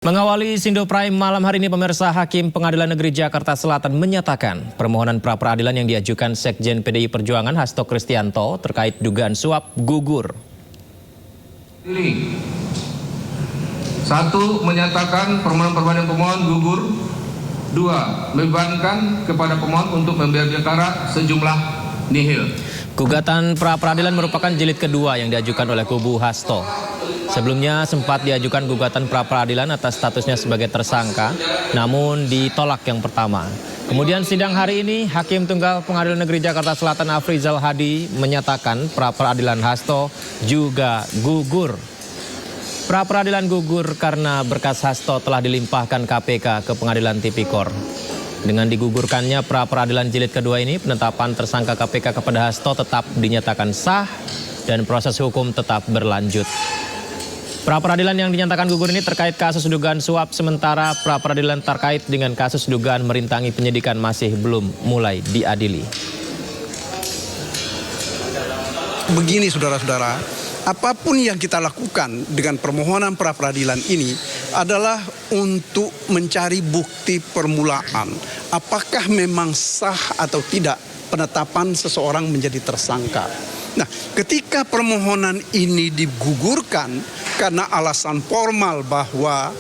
Mengawali Sindo Prime malam hari ini, pemirsa, Hakim Pengadilan Negeri Jakarta Selatan menyatakan permohonan pra-peradilan yang diajukan Sekjen PDI Perjuangan Hasto Kristianto terkait dugaan suap gugur. 1. Menyatakan permohonan pemohon gugur. 2. Membebankan kepada pemohon untuk membayar perkara sejumlah nihil. Gugatan pra-peradilan merupakan jilid kedua yang diajukan oleh kubu Hasto. Sebelumnya sempat diajukan gugatan pra-peradilan atas statusnya sebagai tersangka, namun ditolak yang pertama. Kemudian sidang hari ini, Hakim Tunggal Pengadilan Negeri Jakarta Selatan Afrizal Hadi menyatakan pra-peradilan Hasto juga gugur. Pra-peradilan gugur karena berkas Hasto telah dilimpahkan KPK ke Pengadilan Tipikor. Dengan digugurkannya pra-peradilan jilid kedua ini, penetapan tersangka KPK kepada Hasto tetap dinyatakan sah dan proses hukum tetap berlanjut. Pra-peradilan yang dinyatakan gugur ini terkait kasus dugaan suap, sementara pra-peradilan terkait dengan kasus dugaan merintangi penyidikan masih belum mulai diadili. Begini saudara-saudara, apapun yang kita lakukan dengan permohonan pra-peradilan ini adalah untuk mencari bukti permulaan. Apakah memang sah atau tidak penetapan seseorang menjadi tersangka. Nah, ketika permohonan ini digugurkan karena alasan formal bahwa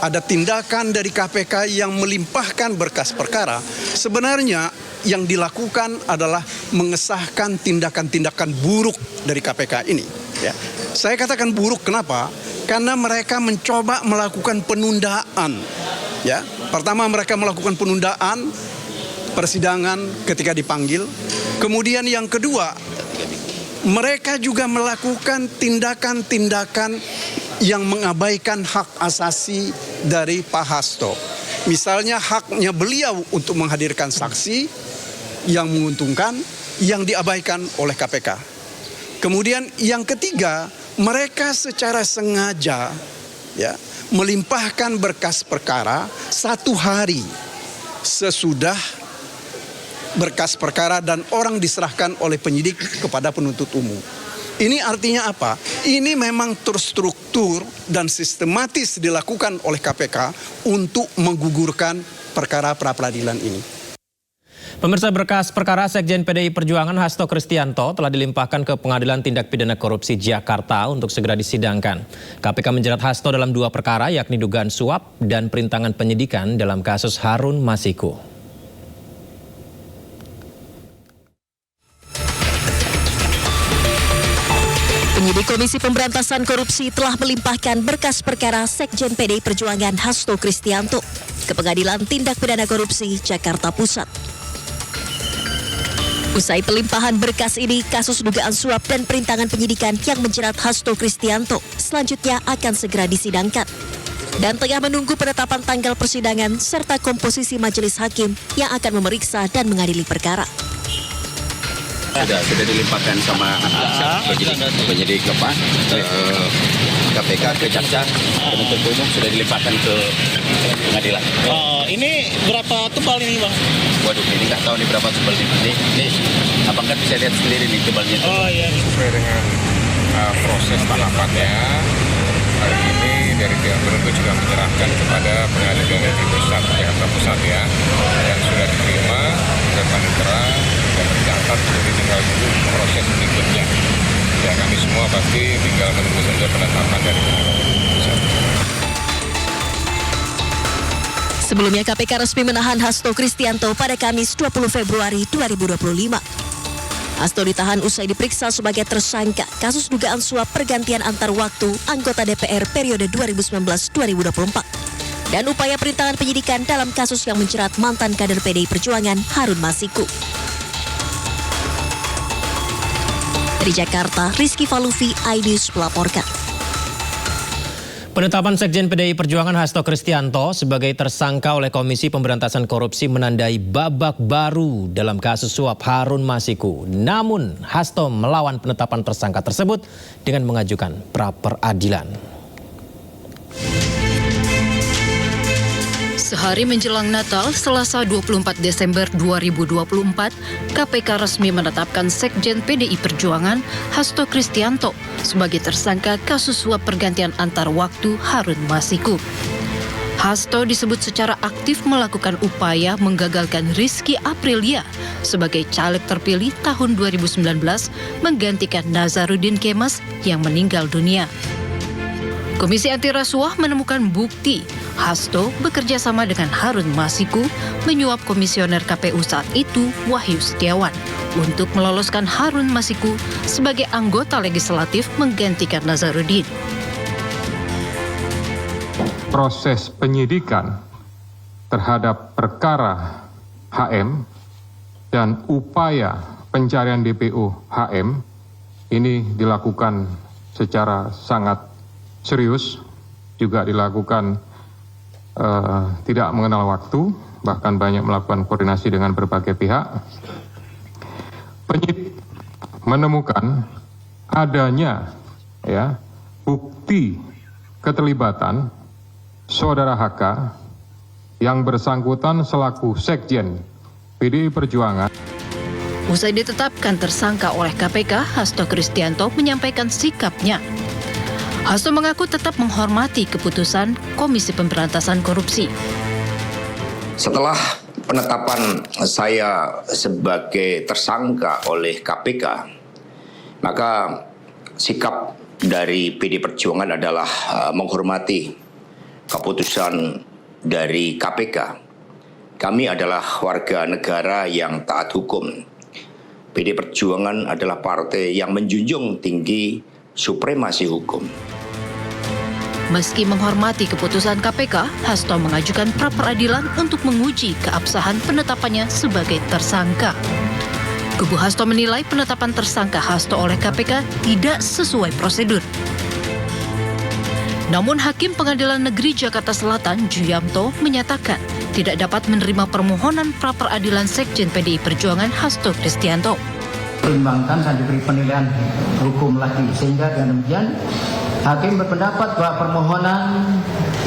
ada tindakan dari KPK yang melimpahkan berkas perkara, sebenarnya yang dilakukan adalah mengesahkan tindakan-tindakan buruk dari KPK ini. Ya. Saya katakan buruk kenapa? Karena mereka mencoba melakukan penundaan. Ya. Pertama, mereka melakukan penundaan persidangan ketika dipanggil. Kemudian yang kedua, mereka juga melakukan tindakan-tindakan yang mengabaikan hak asasi dari Pak Hasto. Misalnya haknya beliau untuk menghadirkan saksi yang menguntungkan, yang diabaikan oleh KPK. Kemudian yang ketiga, mereka secara sengaja melimpahkan berkas perkara 1 hari sesudah berkas perkara dan orang diserahkan oleh penyidik kepada penuntut umum. Ini artinya apa? Ini memang terstruktur dan sistematis dilakukan oleh KPK untuk menggugurkan perkara pra-peradilan ini. Pemirsa, berkas perkara Sekjen PDI Perjuangan Hasto Kristianto telah dilimpahkan ke Pengadilan Tindak Pidana Korupsi Jakarta untuk segera disidangkan. KPK menjerat Hasto dalam 2 perkara, yakni dugaan suap dan perintangan penyidikan dalam kasus Harun Masiku. Penyidik Komisi Pemberantasan Korupsi telah melimpahkan berkas perkara Sekjen PDI Perjuangan Hasto Kristianto ke Pengadilan Tindak Pidana Korupsi Jakarta Pusat. Usai pelimpahan berkas ini, kasus dugaan suap dan perintangan penyidikan yang menjerat Hasto Kristianto selanjutnya akan segera disidangkan. Dan tengah menunggu penetapan tanggal persidangan serta komposisi majelis hakim yang akan memeriksa dan mengadili perkara. Sudah dilimpahkan sama penyidik KPK ke jaksa, penuntut umum sudah dilimpahkan ke pengadilan. Ini berapa tebal ini, Bang? Waduh, ini nggak tahu nih berapa tebal ini. Abang kan bisa lihat sendiri nih tebalnya. Oh iya. Sesuai dengan proses tahapannya, hari ini dari pihak penuntut juga menyerahkan kepada Pengadilan Negeri Jakarta Pusat yang sudah diterima oleh panitera dan tercatat, jadi tinggal menunggu proses berikutnya. Ya, kami semua pasti tinggal menunggu saja penetapan dari pusat. Sebelumnya KPK resmi menahan Hasto Kristianto pada Kamis 20 Februari 2025. Hasto ditahan usai diperiksa sebagai tersangka kasus dugaan suap pergantian antar waktu anggota DPR periode 2019-2024 dan upaya perintangan penyidikan dalam kasus yang menjerat mantan kader PDI Perjuangan Harun Masiku. Dari Jakarta, Rizky Falufi, iNews melaporkan. Penetapan Sekjen PDI Perjuangan Hasto Kristianto sebagai tersangka oleh Komisi Pemberantasan Korupsi menandai babak baru dalam kasus suap Harun Masiku. Namun, Hasto melawan penetapan tersangka tersebut dengan mengajukan pra-peradilan. Sehari menjelang Natal, Selasa 24 Desember 2024, KPK resmi menetapkan Sekjen PDI Perjuangan Hasto Kristianto sebagai tersangka kasus suap pergantian antar waktu Harun Masiku. Hasto disebut secara aktif melakukan upaya menggagalkan Rizky Aprilia sebagai caleg terpilih tahun 2019 menggantikan Nazarudin Kemas yang meninggal dunia. Komisi Anti Rasuah menemukan bukti Hasto bekerja sama dengan Harun Masiku menyuap komisioner KPU saat itu Wahyu Setiawan untuk meloloskan Harun Masiku sebagai anggota legislatif menggantikan Nazarudin. Proses penyidikan terhadap perkara HM dan upaya pencarian DPO HM ini dilakukan secara sangat serius, juga dilakukan tidak mengenal waktu, bahkan banyak melakukan koordinasi dengan berbagai pihak. Penyidik menemukan adanya bukti keterlibatan Saudara HK yang bersangkutan selaku Sekjen PDI Perjuangan. Usai ditetapkan tersangka oleh KPK, Hasto Kristianto menyampaikan sikapnya. Hasto mengaku tetap menghormati keputusan Komisi Pemberantasan Korupsi. Setelah penetapan saya sebagai tersangka oleh KPK, maka sikap dari PDI Perjuangan adalah menghormati keputusan dari KPK. Kami adalah warga negara yang taat hukum. PDI Perjuangan adalah partai yang menjunjung tinggi supremasi hukum. Meski menghormati keputusan KPK, Hasto mengajukan pra-peradilan untuk menguji keabsahan penetapannya sebagai tersangka. Kubu Hasto menilai penetapan tersangka Hasto oleh KPK tidak sesuai prosedur. Namun Hakim Pengadilan Negeri Jakarta Selatan Juyamto menyatakan tidak dapat menerima permohonan pra-peradilan Sekjen PDI Perjuangan Hasto Kristianto. Pertimbangkan dan diberi penilaian hukum lagi, sehingga dengan demikian Hakim berpendapat bahwa permohonan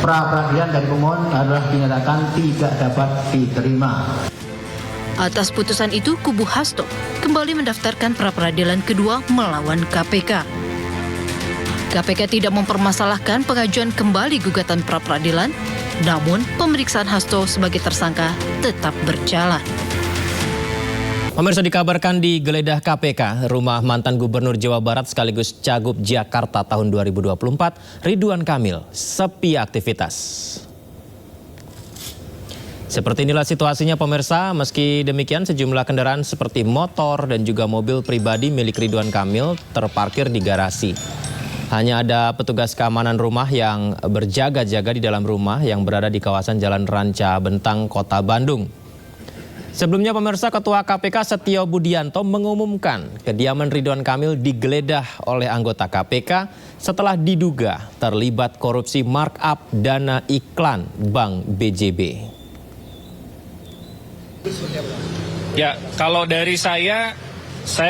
pra-peradilan dari pemohon adalah dinyatakan tidak dapat diterima. Atas putusan itu, kubu Hasto kembali mendaftarkan pra-peradilan kedua melawan KPK. KPK tidak mempermasalahkan pengajuan kembali gugatan pra-peradilan, namun pemeriksaan Hasto sebagai tersangka tetap berjalan. Pemirsa, dikabarkan digeledah KPK, rumah mantan Gubernur Jawa Barat sekaligus Cagup Jakarta tahun 2024, Ridwan Kamil, sepi aktivitas. Seperti inilah situasinya pemirsa, meski demikian sejumlah kendaraan seperti motor dan juga mobil pribadi milik Ridwan Kamil terparkir di garasi. Hanya ada petugas keamanan rumah yang berjaga-jaga di dalam rumah yang berada di kawasan Jalan Ranca Bentang, Kota Bandung. Sebelumnya pemirsa, Ketua KPK Setio Budianto mengumumkan kediaman Ridwan Kamil digeledah oleh anggota KPK setelah diduga terlibat korupsi markup dana iklan Bank BJB. Ya, kalau dari saya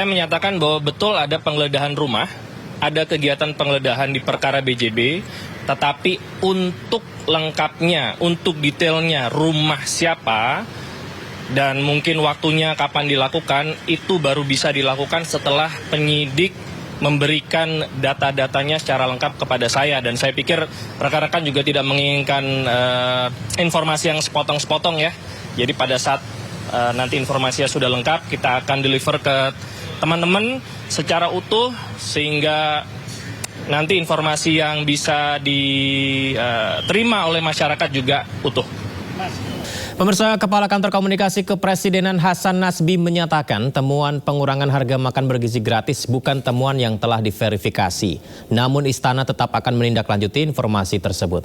menyatakan bahwa betul ada penggeledahan rumah, ada kegiatan penggeledahan di perkara BJB, tetapi untuk lengkapnya, untuk detailnya rumah siapa, dan mungkin waktunya kapan dilakukan, itu baru bisa dilakukan setelah penyidik memberikan data-datanya secara lengkap kepada saya. Dan saya pikir rekan-rekan juga tidak menginginkan informasi yang sepotong-sepotong ya. Jadi pada saat nanti informasinya sudah lengkap, kita akan deliver ke teman-teman secara utuh, sehingga nanti informasi yang bisa diterima oleh masyarakat juga utuh. Pemirsa, Kepala Kantor Komunikasi Kepresidenan Hasan Nasbi menyatakan temuan pengurangan harga makan bergizi gratis bukan temuan yang telah diverifikasi. Namun Istana tetap akan menindaklanjuti informasi tersebut.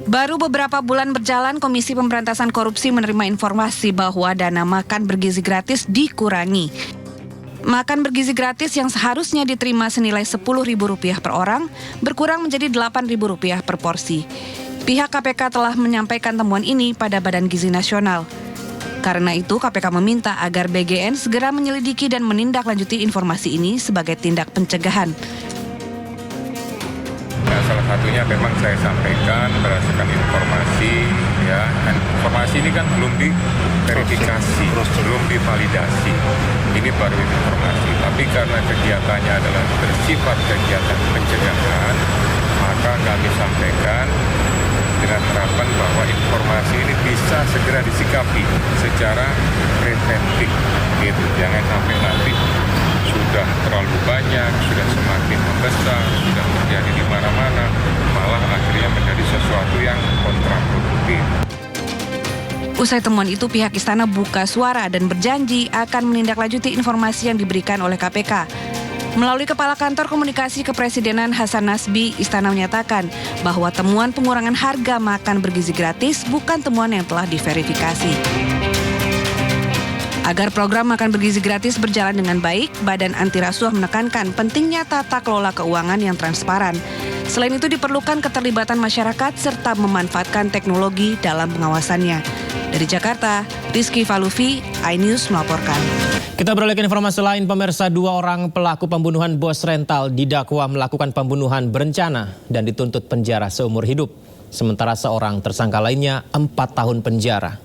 Baru beberapa bulan berjalan, Komisi Pemberantasan Korupsi menerima informasi bahwa dana makan bergizi gratis dikurangi. Makan bergizi gratis yang seharusnya diterima senilai Rp10.000 per orang berkurang menjadi Rp8.000 per porsi. Pihak KPK telah menyampaikan temuan ini pada Badan Gizi Nasional. Karena itu, KPK meminta agar BGN segera menyelidiki dan menindaklanjuti informasi ini sebagai tindak pencegahan. tentunya memang saya sampaikan berdasarkan informasi, ya. Dan informasi ini kan belum diverifikasi, belum divalidasi. Ini baru informasi. Tapi karena kegiatannya adalah bersifat kegiatan pencegahan, maka kami sampaikan dengan harapan bahwa informasi ini bisa segera disikapi secara preventif, gitu. Jangan sampai nanti sudah terlalu banyak, sudah semakin membesar, sudah terjadi di mana-mana, malah akhirnya menjadi sesuatu yang kontraproduktif. Usai temuan itu, pihak istana buka suara dan berjanji akan menindaklanjuti informasi yang diberikan oleh KPK. Melalui Kepala Kantor Komunikasi Kepresidenan Hasan Nasbi, istana menyatakan bahwa temuan pengurangan harga makan bergizi gratis bukan temuan yang telah diverifikasi. Agar program makan bergizi gratis berjalan dengan baik, Badan Anti Rasuah menekankan pentingnya tata kelola keuangan yang transparan. Selain itu diperlukan keterlibatan masyarakat serta memanfaatkan teknologi dalam pengawasannya. Dari Jakarta, Rizky Falufi, iNews melaporkan. Kita beralih ke informasi lain, pemirsa. 2 orang pelaku pembunuhan bos rental didakwa melakukan pembunuhan berencana dan dituntut penjara seumur hidup. Sementara seorang tersangka lainnya 4 tahun penjara.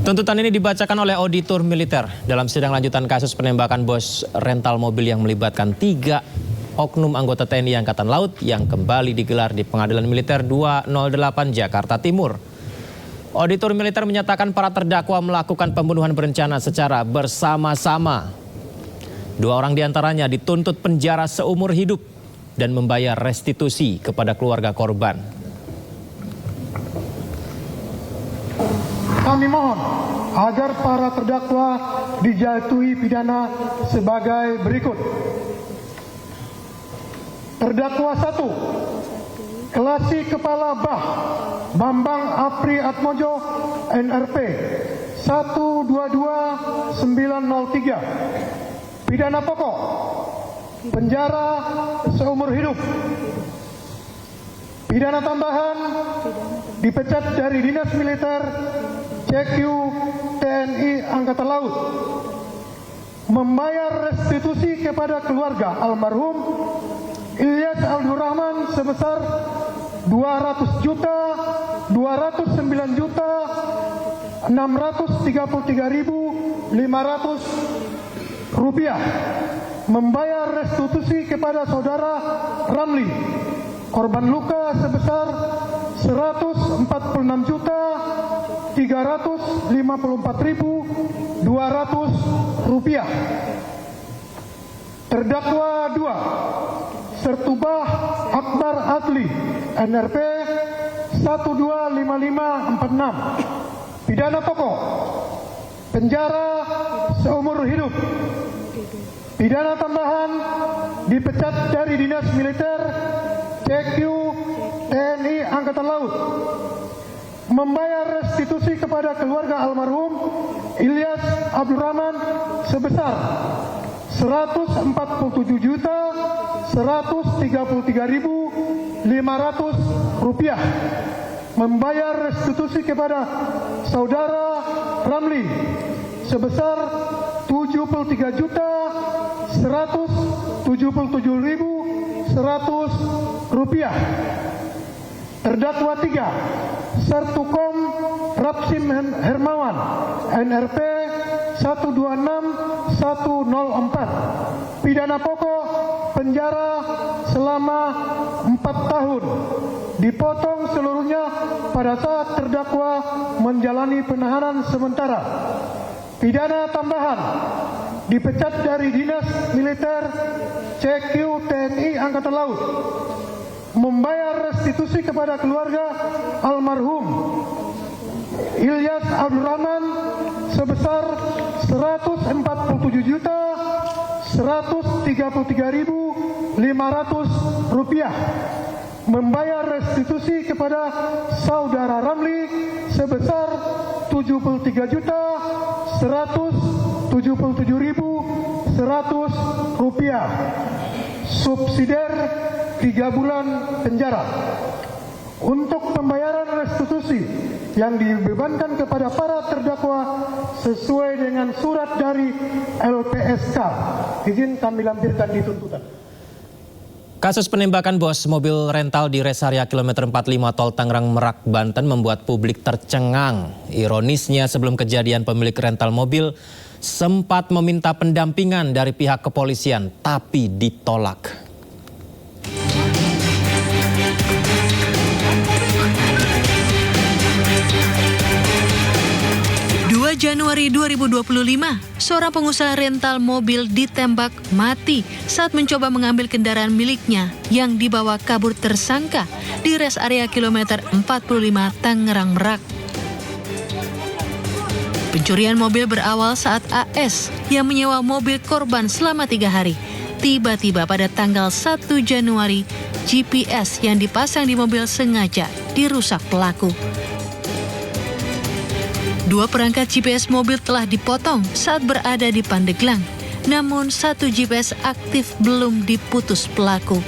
Tuntutan ini dibacakan oleh auditor militer dalam sidang lanjutan kasus penembakan bos rental mobil yang melibatkan 3 oknum anggota TNI Angkatan Laut yang kembali digelar di Pengadilan Militer 208 Jakarta Timur. Auditor militer menyatakan para terdakwa melakukan pembunuhan berencana secara bersama-sama. 2 orang diantaranya dituntut penjara seumur hidup dan membayar restitusi kepada keluarga korban. Kami mohon agar para terdakwa dijatuhi pidana sebagai berikut. Terdakwa 1, Kelasi Kepala Bah Bambang Apri Atmojo NRP 122903. Pidana pokok penjara seumur hidup. Pidana tambahan dipecat dari Dinas Militer CQ TNI Angkatan Laut, membayar restitusi kepada keluarga almarhum Ilyas Abdul Rahman sebesar 200.209.633.500 rupiah, membayar restitusi kepada saudara Ramli korban luka sebesar 146.354.200 rupiah. Terdakwa 2, Sertubah Akbar Adli NRP 125546. Pidana pokok penjara seumur hidup. Pidana tambahan dipecat dari Dinas Militer CQ TNI Angkatan Laut, membayar restitusi kepada keluarga almarhum Ilyas Abdul Rahman sebesar 147.133.500 rupiah, membayar restitusi kepada saudara Ramli sebesar 73.177.100 rupiah. Terdakwa 3, Sertukom Rapsim Hermawan NRP 126104. Pidana pokok penjara selama 4 tahun, dipotong seluruhnya pada saat terdakwa menjalani penahanan sementara. Pidana tambahan dipecat dari Dinas Militer CQ TNI Angkatan Laut, membayar restitusi kepada keluarga almarhum Ilyas Abdul Rahman sebesar 147.133.500 rupiah, membayar restitusi kepada saudara Ramli sebesar 73.177.100 rupiah. Subsidiar 3 bulan penjara. Untuk pembayaran restitusi yang dibebankan kepada para terdakwa sesuai dengan surat dari LPSK. Izin kami lampirkan di tuntutan. Kasus penembakan bos mobil rental di res area kilometer 45 Tol Tangerang Merak, Banten membuat publik tercengang. Ironisnya sebelum kejadian pemilik rental mobil sempat meminta pendampingan dari pihak kepolisian tapi ditolak. 2 Januari 2025, seorang pengusaha rental mobil ditembak mati saat mencoba mengambil kendaraan miliknya yang dibawa kabur tersangka di res area kilometer 45 Tangerang Merak. Pencurian mobil berawal saat AS yang menyewa mobil korban selama 3 hari. Tiba-tiba pada tanggal 1 Januari, GPS yang dipasang di mobil sengaja dirusak pelaku. 2 perangkat GPS mobil telah dipotong saat berada di Pandeglang. Namun 1 GPS aktif belum diputus pelaku.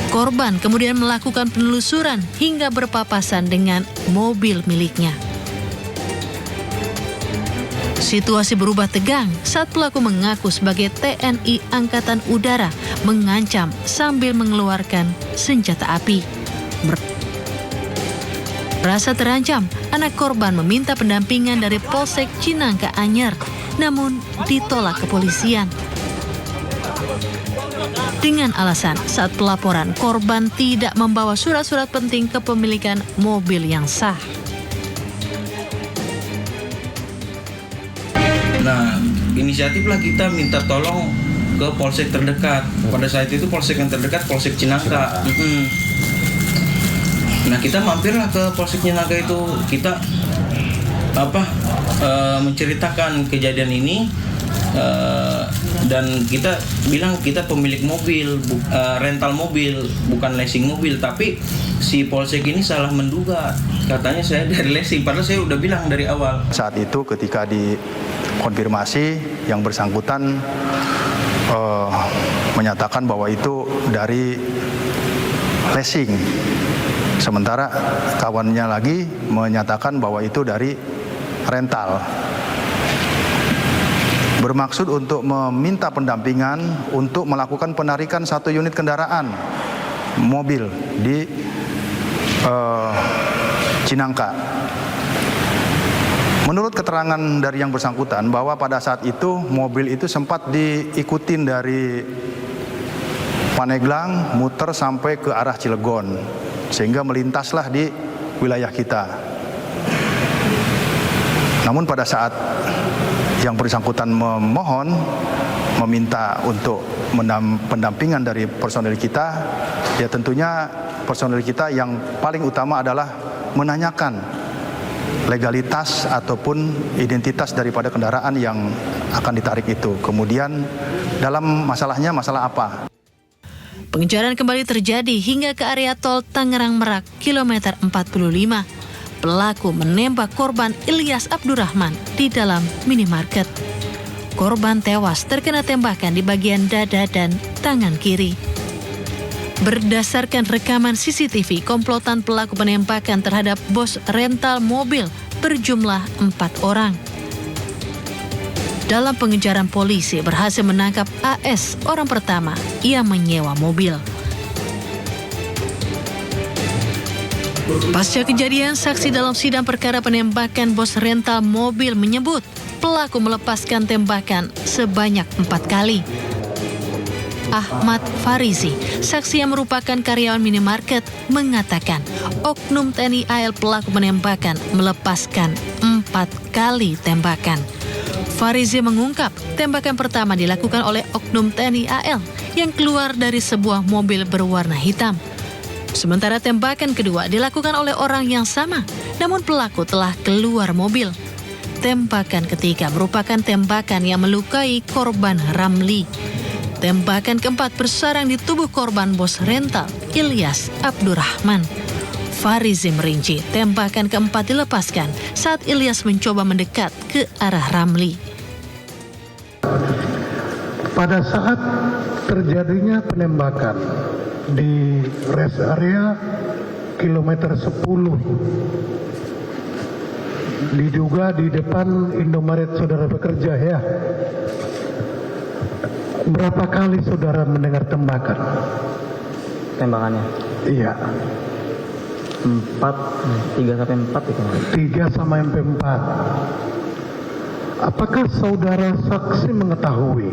Korban kemudian melakukan penelusuran hingga berpapasan dengan mobil miliknya. Situasi berubah tegang saat pelaku mengaku sebagai TNI Angkatan Udara mengancam sambil mengeluarkan senjata api. Merasa terancam, anak korban meminta pendampingan dari Polsek Cinangka Anyar, namun ditolak kepolisian. Dengan alasan saat pelaporan korban tidak membawa surat-surat penting kepemilikan mobil yang sah. Nah, inisiatiflah kita minta tolong ke polsek terdekat. Pada saat itu polsek yang terdekat Polsek Cinangka. Nah, kita mampirlah ke Polsek Cinangka itu. Kita menceritakan kejadian ini dan kita bilang kita pemilik mobil, rental mobil, bukan leasing mobil. Tapi si polsek ini salah menduga. Katanya saya dari leasing, padahal saya udah bilang dari awal. Saat itu ketika dikonfirmasi, yang bersangkutan menyatakan bahwa itu dari leasing. Sementara kawannya lagi menyatakan bahwa itu dari rental. Bermaksud untuk meminta pendampingan untuk melakukan penarikan 1 unit kendaraan mobil di Cinangka. Menurut keterangan dari yang bersangkutan bahwa pada saat itu mobil itu sempat diikutin dari Pandeglang muter sampai ke arah Cilegon, sehingga melintaslah di wilayah kita. Namun pada saat yang bersangkutan memohon, meminta untuk pendampingan dari personel kita, ya tentunya personel kita yang paling utama adalah menanyakan legalitas ataupun identitas daripada kendaraan yang akan ditarik itu. Kemudian dalam masalahnya masalah apa? Pengejaran kembali terjadi hingga ke area tol Tangerang Merak, kilometer 45. Pelaku menembak korban Ilyas Abdurrahman di dalam minimarket. Korban tewas terkena tembakan di bagian dada dan tangan kiri. Berdasarkan rekaman CCTV, komplotan pelaku penembakan terhadap bos rental mobil berjumlah 4 orang. Dalam pengejaran polisi berhasil menangkap AS, orang pertama yang menyewa mobil. Pasca kejadian, saksi dalam sidang perkara penembakan bos rental mobil menyebut pelaku melepaskan tembakan sebanyak 4 kali. Ahmad Farizi, saksi yang merupakan karyawan minimarket, mengatakan oknum TNI AL pelaku penembakan melepaskan 4 kali tembakan. Farizi mengungkap tembakan pertama dilakukan oleh oknum TNI AL yang keluar dari sebuah mobil berwarna hitam. Sementara tembakan kedua dilakukan oleh orang yang sama, namun pelaku telah keluar mobil. Tembakan ketiga merupakan tembakan yang melukai korban Ramli. Tembakan keempat bersarang di tubuh korban bos rental, Ilyas Abdurrahman. Farizi merinci tembakan keempat dilepaskan saat Ilyas mencoba mendekat ke arah Ramli. Pada saat terjadinya penembakan di rest area kilometer 10, diduga di depan Indomaret saudara bekerja ya. Berapa kali saudara mendengar tembakan? Tembakannya? Iya. 3 sampai 4 itu. 3 sampai 4. Apakah saudara saksi mengetahui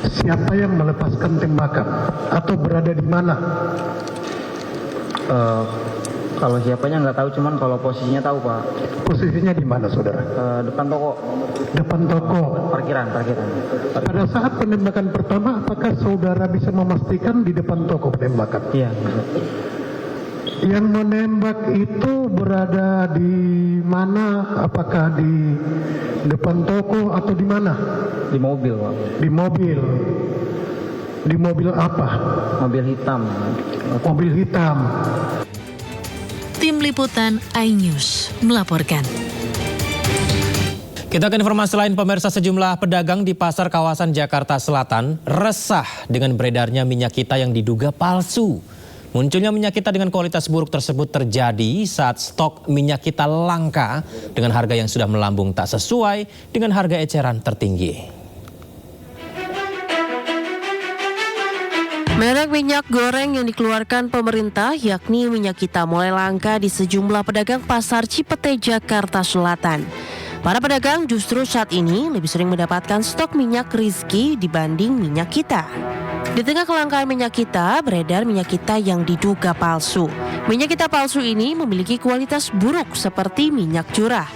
siapa yang melepaskan tembakan atau berada di mana? Kalau siapanya nggak tahu, cuman kalau posisinya tahu, Pak. Posisinya di mana, saudara? Depan toko. Depan toko. Parkiran. Pada saat penembakan pertama, apakah saudara bisa memastikan di depan toko penembakan? Iya. Yang menembak itu berada di mana? Apakah di depan toko atau di mana? Di mobil, Pak. Di mobil. Di mobil apa? Mobil hitam. Mobil hitam. Tim Liputan iNews melaporkan. Kita ke informasi lain, pemirsa. Sejumlah pedagang di pasar kawasan Jakarta Selatan resah dengan beredarnya minyak kita yang diduga palsu. Munculnya minyak kita dengan kualitas buruk tersebut terjadi saat stok minyak kita langka dengan harga yang sudah melambung tak sesuai dengan harga eceran tertinggi. Merek minyak goreng yang dikeluarkan pemerintah yakni minyak kita mulai langka di sejumlah pedagang pasar Cipete, Jakarta Selatan. Para pedagang justru saat ini lebih sering mendapatkan stok minyak Rizky dibanding minyak kita. Di tengah kelangkaan minyak kita, beredar minyak kita yang diduga palsu. Minyak kita palsu ini memiliki kualitas buruk seperti minyak curah.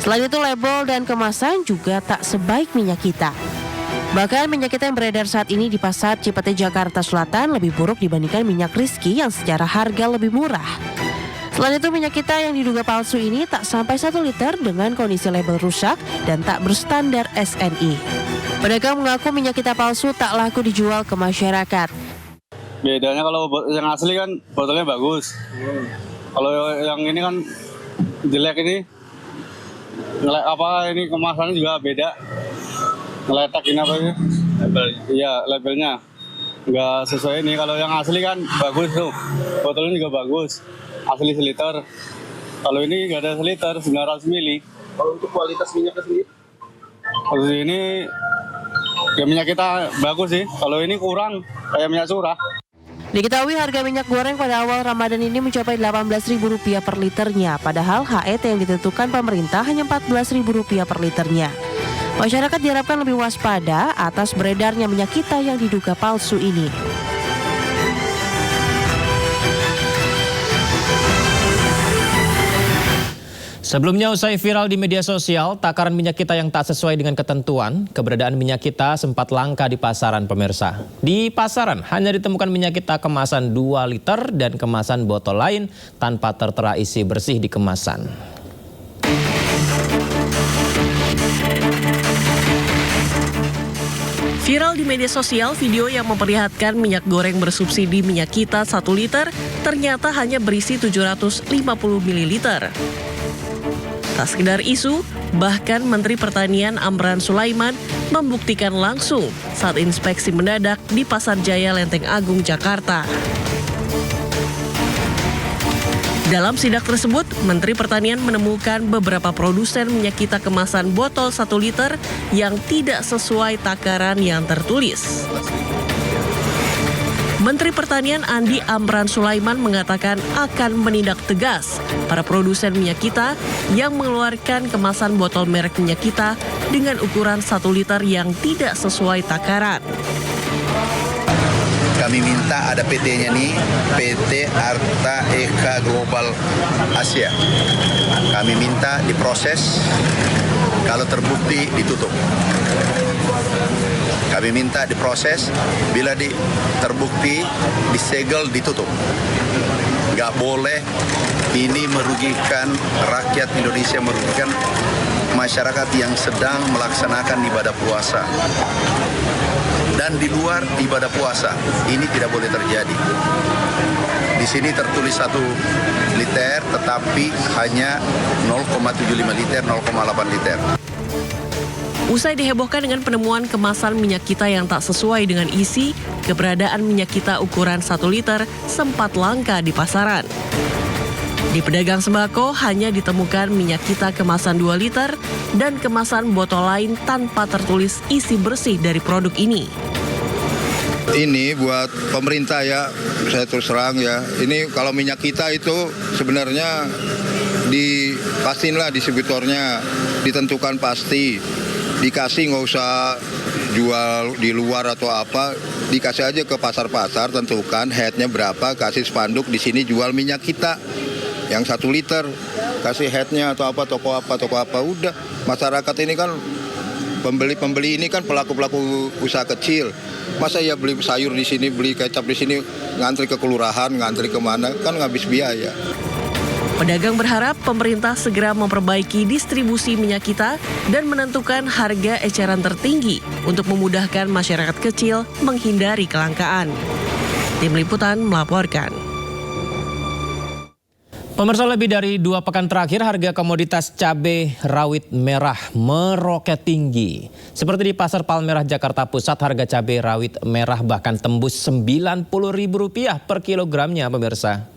Selain itu, label dan kemasan juga tak sebaik minyak kita. Bahkan minyak kita yang beredar saat ini di pasar Cipete, Jakarta Selatan lebih buruk dibandingkan minyak Rizky yang secara harga lebih murah. Selain itu, minyak kita yang diduga palsu ini tak sampai 1 liter dengan kondisi label rusak dan tak berstandar SNI. Pedagang mengaku minyak kita palsu tak laku dijual ke masyarakat. Bedanya kalau yang asli kan botolnya bagus. Kalau yang ini kan jelek ini, ini kemasannya juga beda. Ngeletak ini apa ya? Labelnya. Iya, labelnya nggak sesuai ini. Kalau yang asli kan bagus tuh, botolnya juga bagus, asli seliter. Kalau ini nggak ada seliter, 900 mili. Kalau untuk kualitas minyaknya sendiri? Kalau ini ya minyak kita bagus sih. Kalau ini kurang, kayak minyak curah. Diketahui harga minyak goreng pada awal Ramadan ini mencapai Rp18.000 per liternya, padahal HET yang ditentukan pemerintah hanya Rp14.000 per liternya. Masyarakat diharapkan lebih waspada atas beredarnya minyak kita yang diduga palsu ini. Sebelumnya, usai viral di media sosial, takaran minyak kita yang tak sesuai dengan ketentuan, keberadaan minyak kita sempat langka di pasaran, pemirsa. Di pasaran hanya ditemukan minyak kita kemasan 2 liter dan kemasan botol lain tanpa tertera isi bersih di kemasan. Viral di media sosial video yang memperlihatkan minyak goreng bersubsidi minyak kita 1 liter ternyata hanya berisi 750 ml. Tak sekedar isu, bahkan Menteri Pertanian Amran Sulaiman membuktikan langsung saat inspeksi mendadak di Pasar Jaya Lenteng Agung, Jakarta. Dalam sidak tersebut, Menteri Pertanian menemukan beberapa produsen minyak kita kemasan botol 1 liter yang tidak sesuai takaran yang tertulis. Menteri Pertanian Andi Amran Sulaiman mengatakan akan menindak tegas para produsen minyak kita yang mengeluarkan kemasan botol merek minyak kita dengan ukuran 1 liter yang tidak sesuai takaran. Kami minta ada PT-nya nih, PT Arta Eka Global Asia. Kami minta diproses, kalau terbukti ditutup. Kami minta diproses, bila terbukti disegel ditutup. Nggak boleh, ini merugikan rakyat Indonesia, merugikan masyarakat yang sedang melaksanakan ibadah puasa. Dan di luar ibadah puasa, ini tidak boleh terjadi. Di sini tertulis 1 liter, tetapi hanya 0,75 liter, 0,8 liter. Usai dihebohkan dengan penemuan kemasan minyak kita yang tak sesuai dengan isi, keberadaan minyak kita ukuran 1 liter sempat langka di pasaran. Di pedagang sembako hanya ditemukan minyak kita kemasan 2 liter dan kemasan botol lain tanpa tertulis isi bersih dari produk ini. Ini buat pemerintah ya, saya terus terang ya. Ini kalau minyak kita itu sebenarnya pastiin distributornya, ditentukan pasti. Dikasih nggak usah jual di luar atau apa, dikasih aja ke pasar-pasar, tentukan headnya berapa, kasih spanduk di sini jual minyak kita yang 1 liter, kasih headnya atau apa, toko apa, udah. Masyarakat ini kan pembeli ini kan pelaku usaha kecil. Masa ya beli sayur di sini, beli kecap di sini, ngantri ke kelurahan, ngantri kemana, kan ngabis biaya. Pedagang berharap pemerintah segera memperbaiki distribusi minyak kita dan menentukan harga eceran tertinggi untuk memudahkan masyarakat kecil menghindari kelangkaan. Tim Liputan melaporkan. Pemirsa, lebih dari 2 pekan terakhir harga komoditas cabai rawit merah meroket tinggi. Seperti di Pasar Palmerah Jakarta Pusat, harga cabai rawit merah bahkan tembus Rp90.000 per kilogramnya, pemirsa.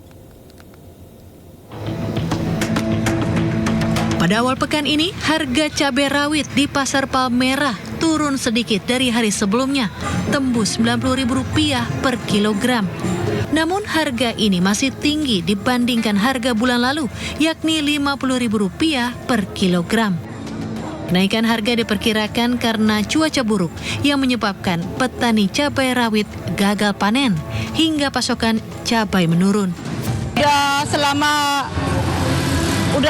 Pada awal pekan ini, harga cabai rawit di Pasar Palmerah turun sedikit dari hari sebelumnya, tembus Rp90.000 per kilogram. Namun harga ini masih tinggi dibandingkan harga bulan lalu, yakni Rp50.000 per kilogram. Kenaikan harga diperkirakan karena cuaca buruk yang menyebabkan petani cabai rawit gagal panen hingga pasokan cabai menurun. Udah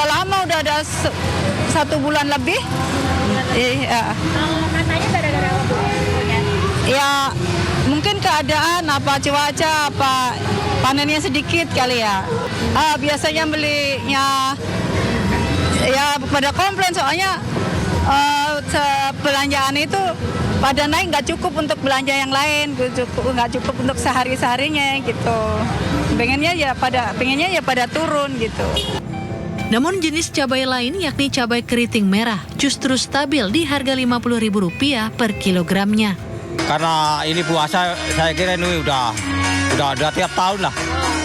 lama, udah ada 1 bulan lebih. Kalau katanya gara-gara apa? Ya, mungkin keadaan, apa cuaca, apa panennya sedikit kali ya. Biasanya belinya ya pada komplain soalnya belanjaan itu pada naik, nggak cukup untuk belanja yang lain, nggak cukup untuk sehari-seharinya gitu. Pengennya ya pada turun gitu. Namun jenis cabai lain yakni cabai keriting merah justru stabil di harga Rp50.000 per kilogramnya. Karena ini puasa, saya kira ini udah ada tiap tahun lah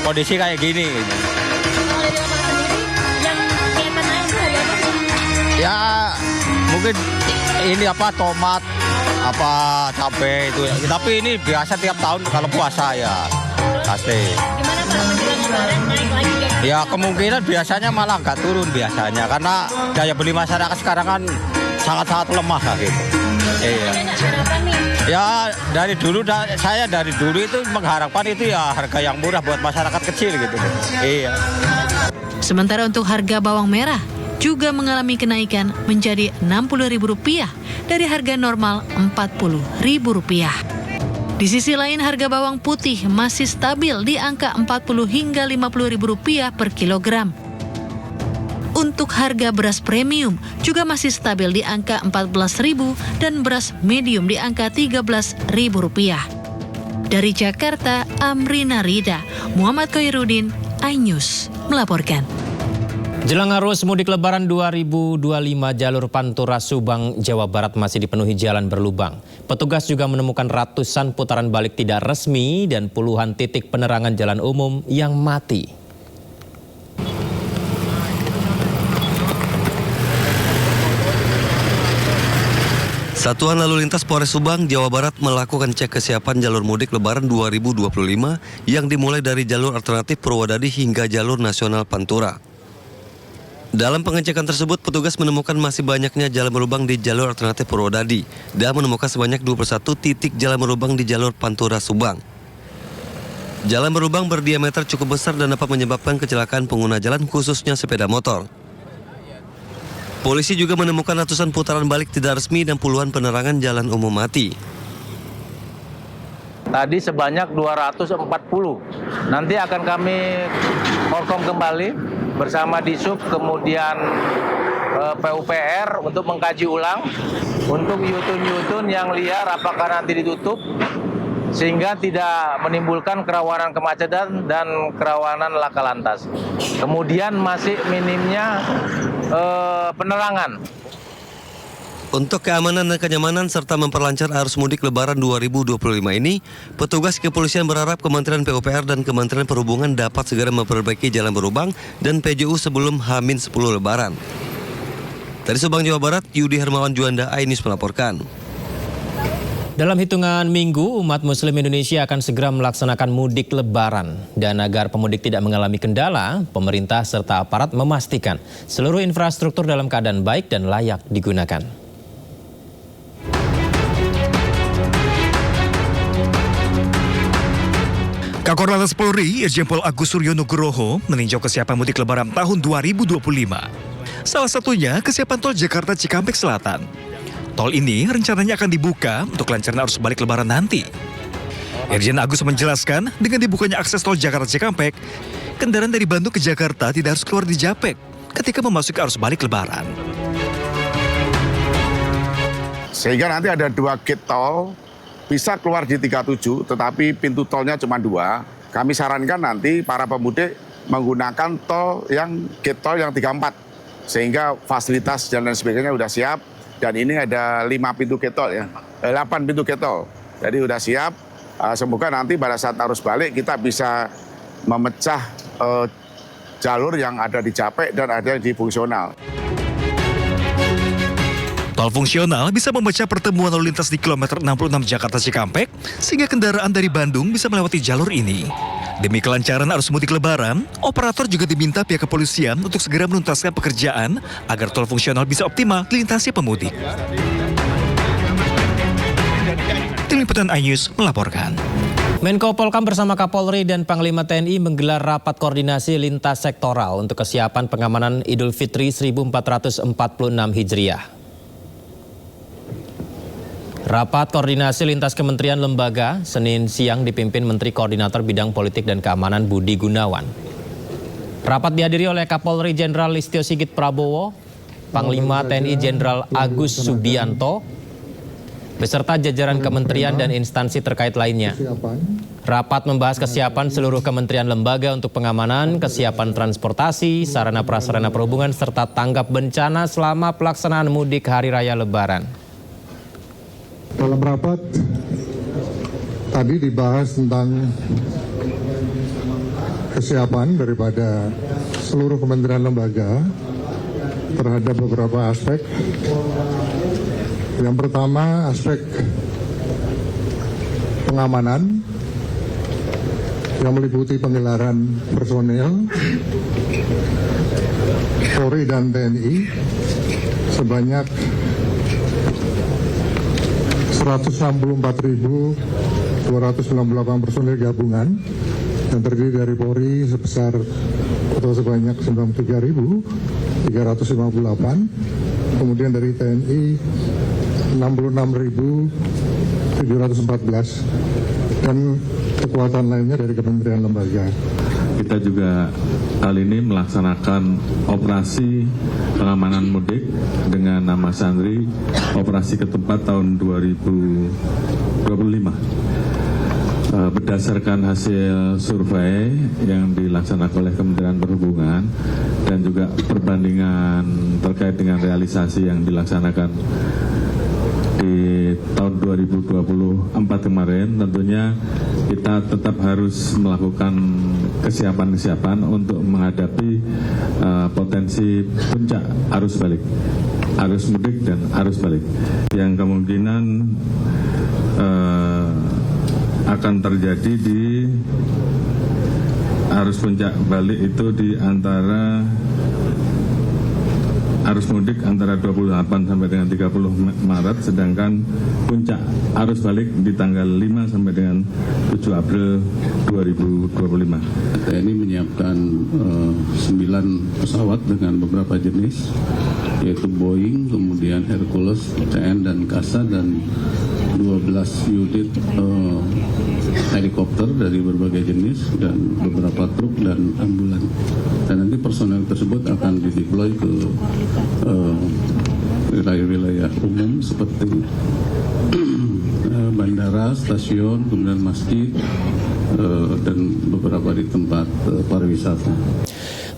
kondisi kayak gini. Kalau dari Bapak sendiri yang kelihatan naik itu harga apa sih? Ya mungkin ini tomat, cabai itu. Tapi ini biasa tiap tahun kalau puasa ya pasti. Gimana Pak menjelang Lebaran naik lagi? Ya kemungkinan biasanya malah nggak turun biasanya karena daya beli masyarakat sekarang kan sangat-sangat lemah lah gitu. Iya. Ya saya dari dulu itu mengharapkan itu ya harga yang murah buat masyarakat kecil gitu. Iya. Sementara untuk harga bawang merah juga mengalami kenaikan menjadi Rp60.000 dari harga normal Rp40.000. Di sisi lain, harga bawang putih masih stabil di angka Rp40 hingga Rp50.000 per kilogram. Untuk harga beras premium juga masih stabil di angka Rp14.000 dan beras medium di angka Rp13.000. Dari Jakarta, Amrina Rida, Muhammad Khairuddin, iNews melaporkan. Jelang arus mudik Lebaran 2025, jalur Pantura Subang, Jawa Barat masih dipenuhi jalan berlubang. Petugas juga menemukan ratusan putaran balik tidak resmi dan puluhan titik penerangan jalan umum yang mati. Satuan Lalu Lintas Polres Subang, Jawa Barat melakukan cek kesiapan jalur mudik Lebaran 2025 yang dimulai dari jalur alternatif Purwodadi hingga jalur nasional Pantura. Dalam pengecekan tersebut, petugas menemukan masih banyaknya jalan berlubang di jalur alternatif Purwodadi dan menemukan sebanyak 21 titik jalan berlubang di jalur Pantura Subang. Jalan berlubang berdiameter cukup besar dan dapat menyebabkan kecelakaan pengguna jalan khususnya sepeda motor. Polisi juga menemukan ratusan putaran balik tidak resmi dan puluhan penerangan jalan umum mati. Tadi sebanyak 240. Nanti akan kami konfirm kembali bersama Disub, kemudian PUPR untuk mengkaji ulang untuk yutun-yutun yang liar apakah nanti ditutup sehingga tidak menimbulkan kerawanan kemacetan dan kerawanan laka lantas. Kemudian masih minimnya penerangan. Untuk keamanan dan kenyamanan serta memperlancar arus mudik Lebaran 2025 ini, petugas kepolisian berharap Kementerian PUPR dan Kementerian Perhubungan dapat segera memperbaiki jalan berlubang dan PJU sebelum H-10 Lebaran. Dari Subang, Jawa Barat, Yudi Hermawan Juanda, iNews melaporkan. Dalam hitungan minggu, umat Muslim Indonesia akan segera melaksanakan mudik Lebaran. Dan agar pemudik tidak mengalami kendala, pemerintah serta aparat memastikan seluruh infrastruktur dalam keadaan baik dan layak digunakan. Kakor Lantas Polri, Irjen Pol Agus Suryo Nugroho meninjau kesiapan mudik Lebaran tahun 2025. Salah satunya kesiapan tol Jakarta Cikampek Selatan. Tol ini rencananya akan dibuka untuk kelancaran arus balik Lebaran nanti. Irjen Agus menjelaskan, dengan dibukanya akses tol Jakarta Cikampek, kendaraan dari Bandung ke Jakarta tidak harus keluar di Japek ketika memasuki arus balik Lebaran. Sehingga nanti ada 2 gate tol, bisa keluar di 37, tetapi pintu tolnya cuma 2. Kami sarankan nanti para pemudik menggunakan gate tol yang 34. Sehingga fasilitas dan lain sebagainya sudah siap. Dan ini ada 5 pintu gate tol ya, 8 pintu gate tol. Jadi sudah siap. Semoga nanti pada saat arus balik kita bisa memecah jalur yang ada di Japek dan ada di fungsional. Tol fungsional bisa memecah pertemuan lalu lintas di kilometer 66 Jakarta Cikampek, sehingga kendaraan dari Bandung bisa melewati jalur ini. Demi kelancaran arus mudik Lebaran, operator juga diminta pihak kepolisian untuk segera menuntaskan pekerjaan agar tol fungsional bisa optimal dilintasi pemudik. Tim Liputan iNews melaporkan. Menko Polkam bersama Kapolri dan Panglima TNI menggelar rapat koordinasi lintas sektoral untuk kesiapan pengamanan Idul Fitri 1446 Hijriah. Rapat koordinasi lintas kementerian lembaga Senin siang dipimpin Menteri Koordinator Bidang Politik dan Keamanan Budi Gunawan. Rapat dihadiri oleh Kapolri Jenderal Listio Sigit Prabowo, Panglima TNI Jenderal Agus Subianto, beserta jajaran kementerian dan instansi terkait lainnya. Rapat membahas kesiapan seluruh kementerian lembaga untuk pengamanan, kesiapan transportasi, sarana prasarana perhubungan, serta tanggap bencana selama pelaksanaan mudik Hari Raya Lebaran. Dalam rapat tadi dibahas tentang kesiapan daripada seluruh kementerian lembaga terhadap beberapa aspek. Yang pertama aspek pengamanan yang meliputi penggelaran personel Polri dan TNI sebanyak 164.298 personil gabungan yang terdiri dari Polri sebanyak 93.358, kemudian dari TNI 66.714 dan kekuatan lainnya dari kementerian lembaga. Kita juga kali ini melaksanakan operasi pengamanan mudik dengan nama Sandri Operasi Ketupat tahun 2025. Berdasarkan hasil survei yang dilaksanakan oleh Kementerian Perhubungan dan juga perbandingan terkait dengan realisasi yang dilaksanakan di tahun 2024 kemarin, tentunya kita tetap harus melakukan kesiapan-kesiapan untuk menghadapi potensi puncak arus balik, arus mudik dan arus balik yang kemungkinan akan terjadi di arus puncak balik itu di antara arus mudik antara 28 sampai dengan 30 Maret, sedangkan puncak arus balik di tanggal 5 sampai dengan 7 April 2025. TNI menyiapkan 9 pesawat dengan beberapa jenis, yaitu Boeing, kemudian Hercules, TN dan Kasa, dan 12 unit helikopter dari berbagai jenis dan beberapa truk dan ambulan. Dan nanti personel tersebut akan dideploy ke wilayah-wilayah umum seperti bandara, stasiun, kemudian masjid, dan beberapa di tempat pariwisata.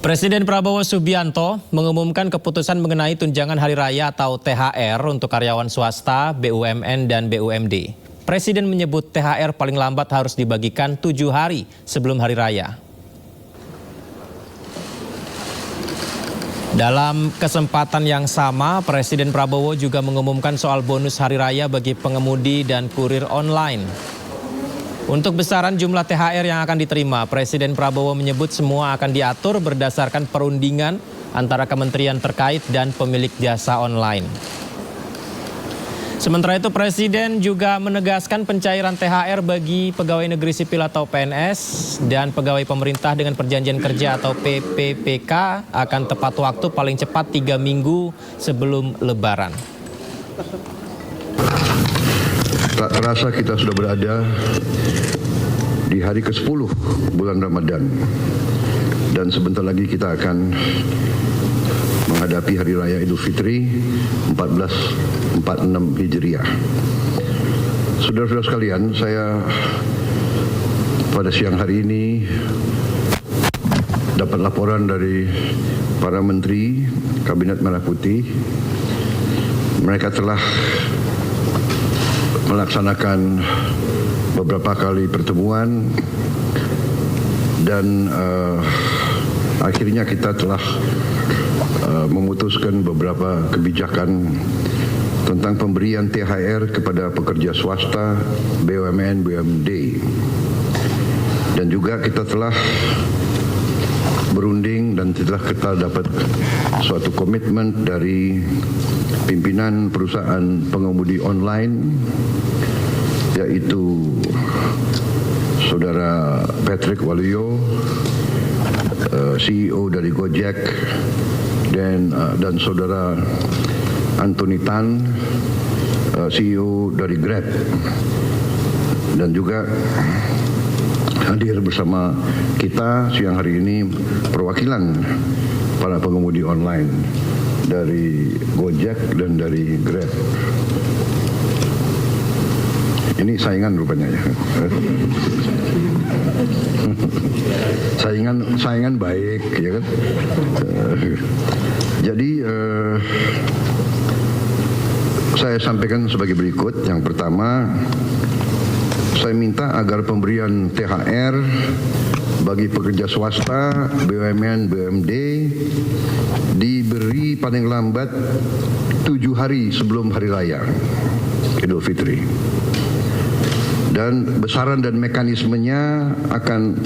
Presiden Prabowo Subianto mengumumkan keputusan mengenai tunjangan hari raya atau THR untuk karyawan swasta, BUMN, dan BUMD. Presiden menyebut THR paling lambat harus dibagikan 7 hari sebelum hari raya. Dalam kesempatan yang sama, Presiden Prabowo juga mengumumkan soal bonus hari raya bagi pengemudi dan kurir online. Untuk besaran jumlah THR yang akan diterima, Presiden Prabowo menyebut semua akan diatur berdasarkan perundingan antara kementerian terkait dan pemilik jasa online. Sementara itu, Presiden juga menegaskan pencairan THR bagi pegawai negeri sipil atau PNS dan pegawai pemerintah dengan perjanjian kerja atau PPPK akan tepat waktu paling cepat 3 minggu sebelum Lebaran. Tak terasa kita sudah berada di hari ke-10 bulan Ramadan dan sebentar lagi kita akan menghadapi Hari Raya Idul Fitri 1446 Hijriah. Saudara-saudara sekalian, saya pada siang hari ini dapat laporan dari para menteri Kabinet Merah Putih. Mereka telah melaksanakan beberapa kali pertemuan dan akhirnya kita telah memutuskan beberapa kebijakan tentang pemberian THR kepada pekerja swasta, BUMN, BUMD. Dan juga kita telah berunding dan telah kita dapat suatu komitmen dari pimpinan perusahaan pengemudi online, yaitu Saudara Patrick Waluyo, CEO dari Gojek, dan Saudara Anthony Tan, CEO dari Grab, dan juga hadir bersama kita siang hari ini perwakilan para pengemudi online dari Gojek dan dari Grab. Ini saingan rupanya ya. Saingan baik ya kan. Jadi saya sampaikan sebagai berikut. Yang pertama, saya minta agar pemberian THR bagi pekerja swasta, BUMN, BUMD diberi paling lambat 7 hari sebelum Hari Raya Idul Fitri. Dan besaran dan mekanismenya akan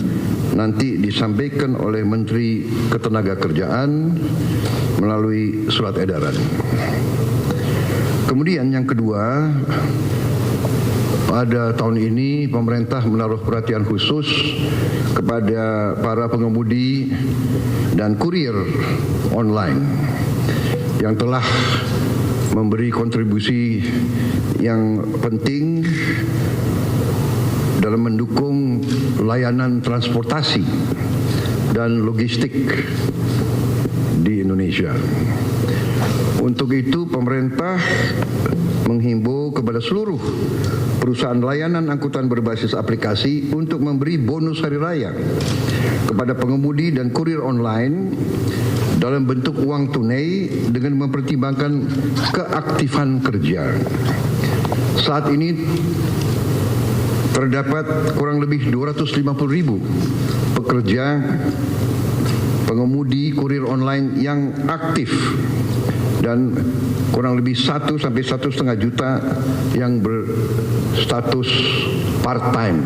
nanti disampaikan oleh Menteri Ketenagakerjaan melalui surat edaran. Kemudian yang kedua, pada tahun ini pemerintah menaruh perhatian khusus kepada para pengemudi dan kurir online yang telah memberi kontribusi yang penting dalam mendukung layanan transportasi dan logistik di Indonesia. Untuk itu pemerintah menghimbau kepada seluruh perusahaan layanan angkutan berbasis aplikasi untuk memberi bonus hari raya kepada pengemudi dan kurir online dalam bentuk uang tunai dengan mempertimbangkan keaktifan kerja. Saat ini terdapat kurang lebih 250.000 pekerja pengemudi kurir online yang aktif dan kurang lebih 1 sampai 1,5 juta yang berstatus part-time,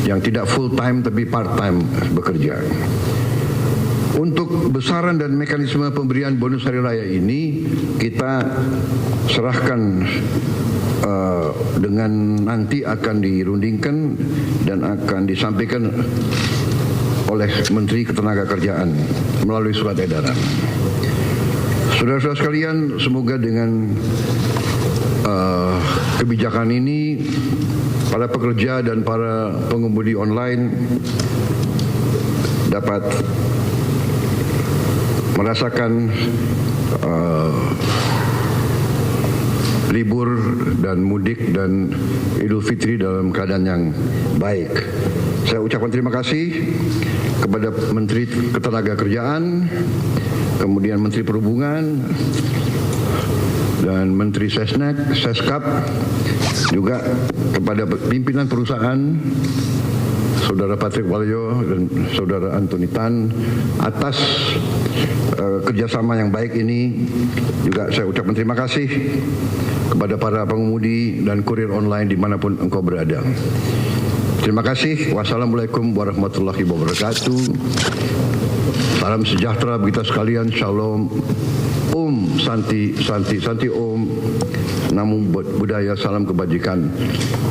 yang tidak full-time tapi part-time bekerja. Untuk besaran dan mekanisme pemberian bonus hari raya ini kita serahkan dengan nanti akan dirundingkan dan akan disampaikan oleh Menteri Ketenagakerjaan melalui surat edaran. Saudara-saudara sekalian, semoga dengan kebijakan ini para pekerja dan para pengemudi online dapat merasakan libur dan mudik dan Idul Fitri dalam keadaan yang baik. Saya ucapkan terima kasih kepada Menteri Ketenagakerjaan, kemudian Menteri Perhubungan, dan Menteri Seskap, juga kepada pimpinan perusahaan, Saudara Patrick Waluyo dan Saudara Antoni Tan, atas kerjasama yang baik ini. Juga saya ucapkan terima kasih kepada para pengemudi dan kurir online dimanapun engkau berada. Terima kasih. Wassalamualaikum warahmatullahi wabarakatuh. Salam sejahtera bagi kita sekalian. Shalom. Santi Om. Namo Buddhaya, salam kebajikan.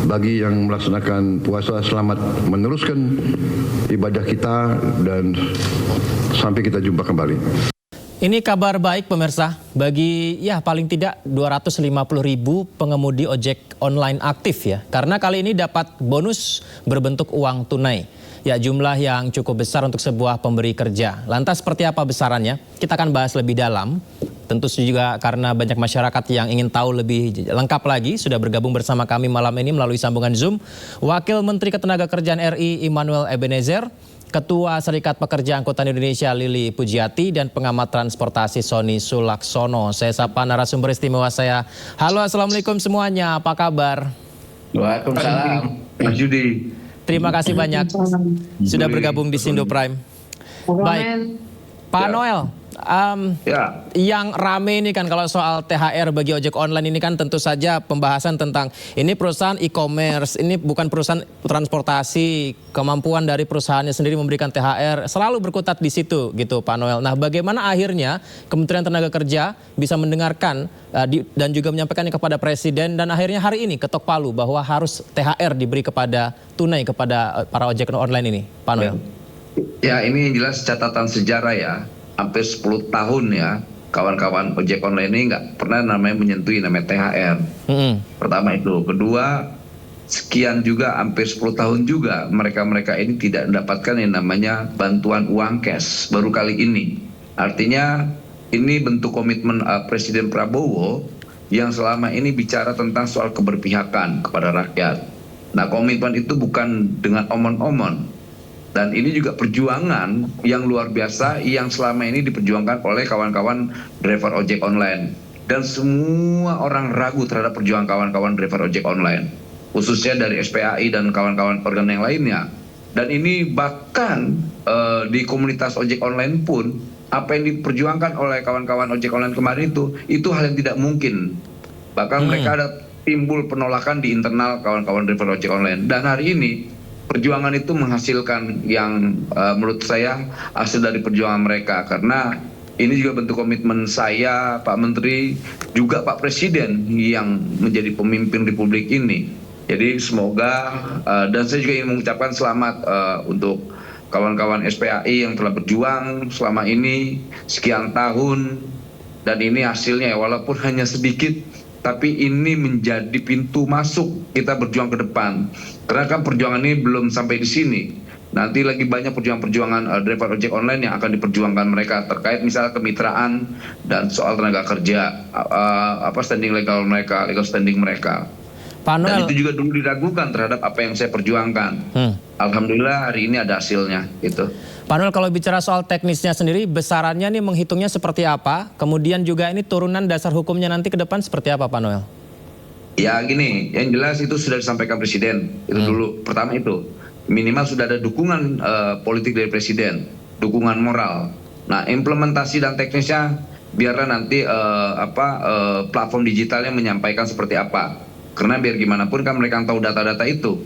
Bagi yang melaksanakan puasa, selamat meneruskan ibadah kita dan sampai kita jumpa kembali. Ini kabar baik pemirsa, bagi paling tidak 250.000 pengemudi ojek online aktif ya. Karena kali ini dapat bonus berbentuk uang tunai. Ya, jumlah yang cukup besar untuk sebuah pemberi kerja. Lantas seperti apa besarannya? Kita akan bahas lebih dalam. Tentu juga karena banyak masyarakat yang ingin tahu lebih lengkap lagi, sudah bergabung bersama kami malam ini melalui sambungan Zoom Wakil Menteri Ketenagakerjaan RI Immanuel Ebenezer, Ketua Serikat Pekerja Angkutan Indonesia Lili Pujiati, dan pengamat transportasi Sony Sulaksono. Saya sapa narasumber istimewa saya. Halo, assalamualaikum semuanya, apa kabar? Waalaikumsalam, Mas Yudi. Terima kasih banyak sudah bergabung di Sindo Prime. Baik, Pak Noel, yang rame ini kan kalau soal THR bagi ojek online ini kan tentu saja pembahasan tentang ini perusahaan e-commerce, ini bukan perusahaan transportasi, kemampuan dari perusahaannya sendiri memberikan THR selalu berkutat di situ gitu Pak Noel. Nah, bagaimana akhirnya Kementerian Tenaga Kerja bisa mendengarkan dan juga menyampaikannya kepada Presiden dan akhirnya hari ini ketok palu bahwa harus THR diberi kepada tunai kepada para ojek online ini, Pak Noel? Ya, ini jelas catatan sejarah ya. Hampir 10 tahun ya, kawan-kawan ojek online ini nggak pernah menyentuh namanya THR. Pertama itu. Kedua, sekian juga hampir 10 tahun juga mereka ini tidak mendapatkan yang namanya bantuan uang cash baru kali ini. Artinya ini bentuk komitmen Presiden Prabowo yang selama ini bicara tentang soal keberpihakan kepada rakyat. Nah, komitmen itu bukan dengan omon-omon. Dan ini juga perjuangan yang luar biasa yang selama ini diperjuangkan oleh kawan-kawan driver ojek online. Dan semua orang ragu terhadap perjuangan kawan-kawan driver ojek online. Khususnya dari SPAI dan kawan-kawan organ yang lainnya. Dan ini bahkan di komunitas ojek online pun, apa yang diperjuangkan oleh kawan-kawan ojek online kemarin itu hal yang tidak mungkin. Bahkan mereka ada timbul penolakan di internal kawan-kawan driver ojek online. Dan hari ini, perjuangan itu menghasilkan yang menurut saya hasil dari perjuangan mereka. Karena ini juga bentuk komitmen saya, Pak Menteri, juga Pak Presiden yang menjadi pemimpin Republik ini. Jadi semoga, dan saya juga ingin mengucapkan selamat untuk kawan-kawan SPAI yang telah berjuang selama ini sekian tahun. Dan ini hasilnya ya, walaupun hanya sedikit, tapi ini menjadi pintu masuk kita berjuang ke depan. Karena kan perjuangan ini belum sampai di sini. Nanti lagi banyak perjuangan driver ojek online yang akan diperjuangkan mereka terkait misalnya kemitraan dan soal tenaga kerja, standing legal mereka, legal standing mereka. Dan itu juga dulu diragukan terhadap apa yang saya perjuangkan. Alhamdulillah hari ini ada hasilnya gitu. Pak Noel, kalau bicara soal teknisnya sendiri, besarannya nih menghitungnya seperti apa? Kemudian juga ini turunan dasar hukumnya nanti ke depan seperti apa, Pak Noel? Ya gini, yang jelas itu sudah disampaikan Presiden. Itu dulu, pertama itu. Minimal sudah ada dukungan politik dari Presiden, dukungan moral. Nah, implementasi dan teknisnya biarlah nanti platform digitalnya menyampaikan seperti apa. Karena biar gimana pun kan mereka tahu data-data itu.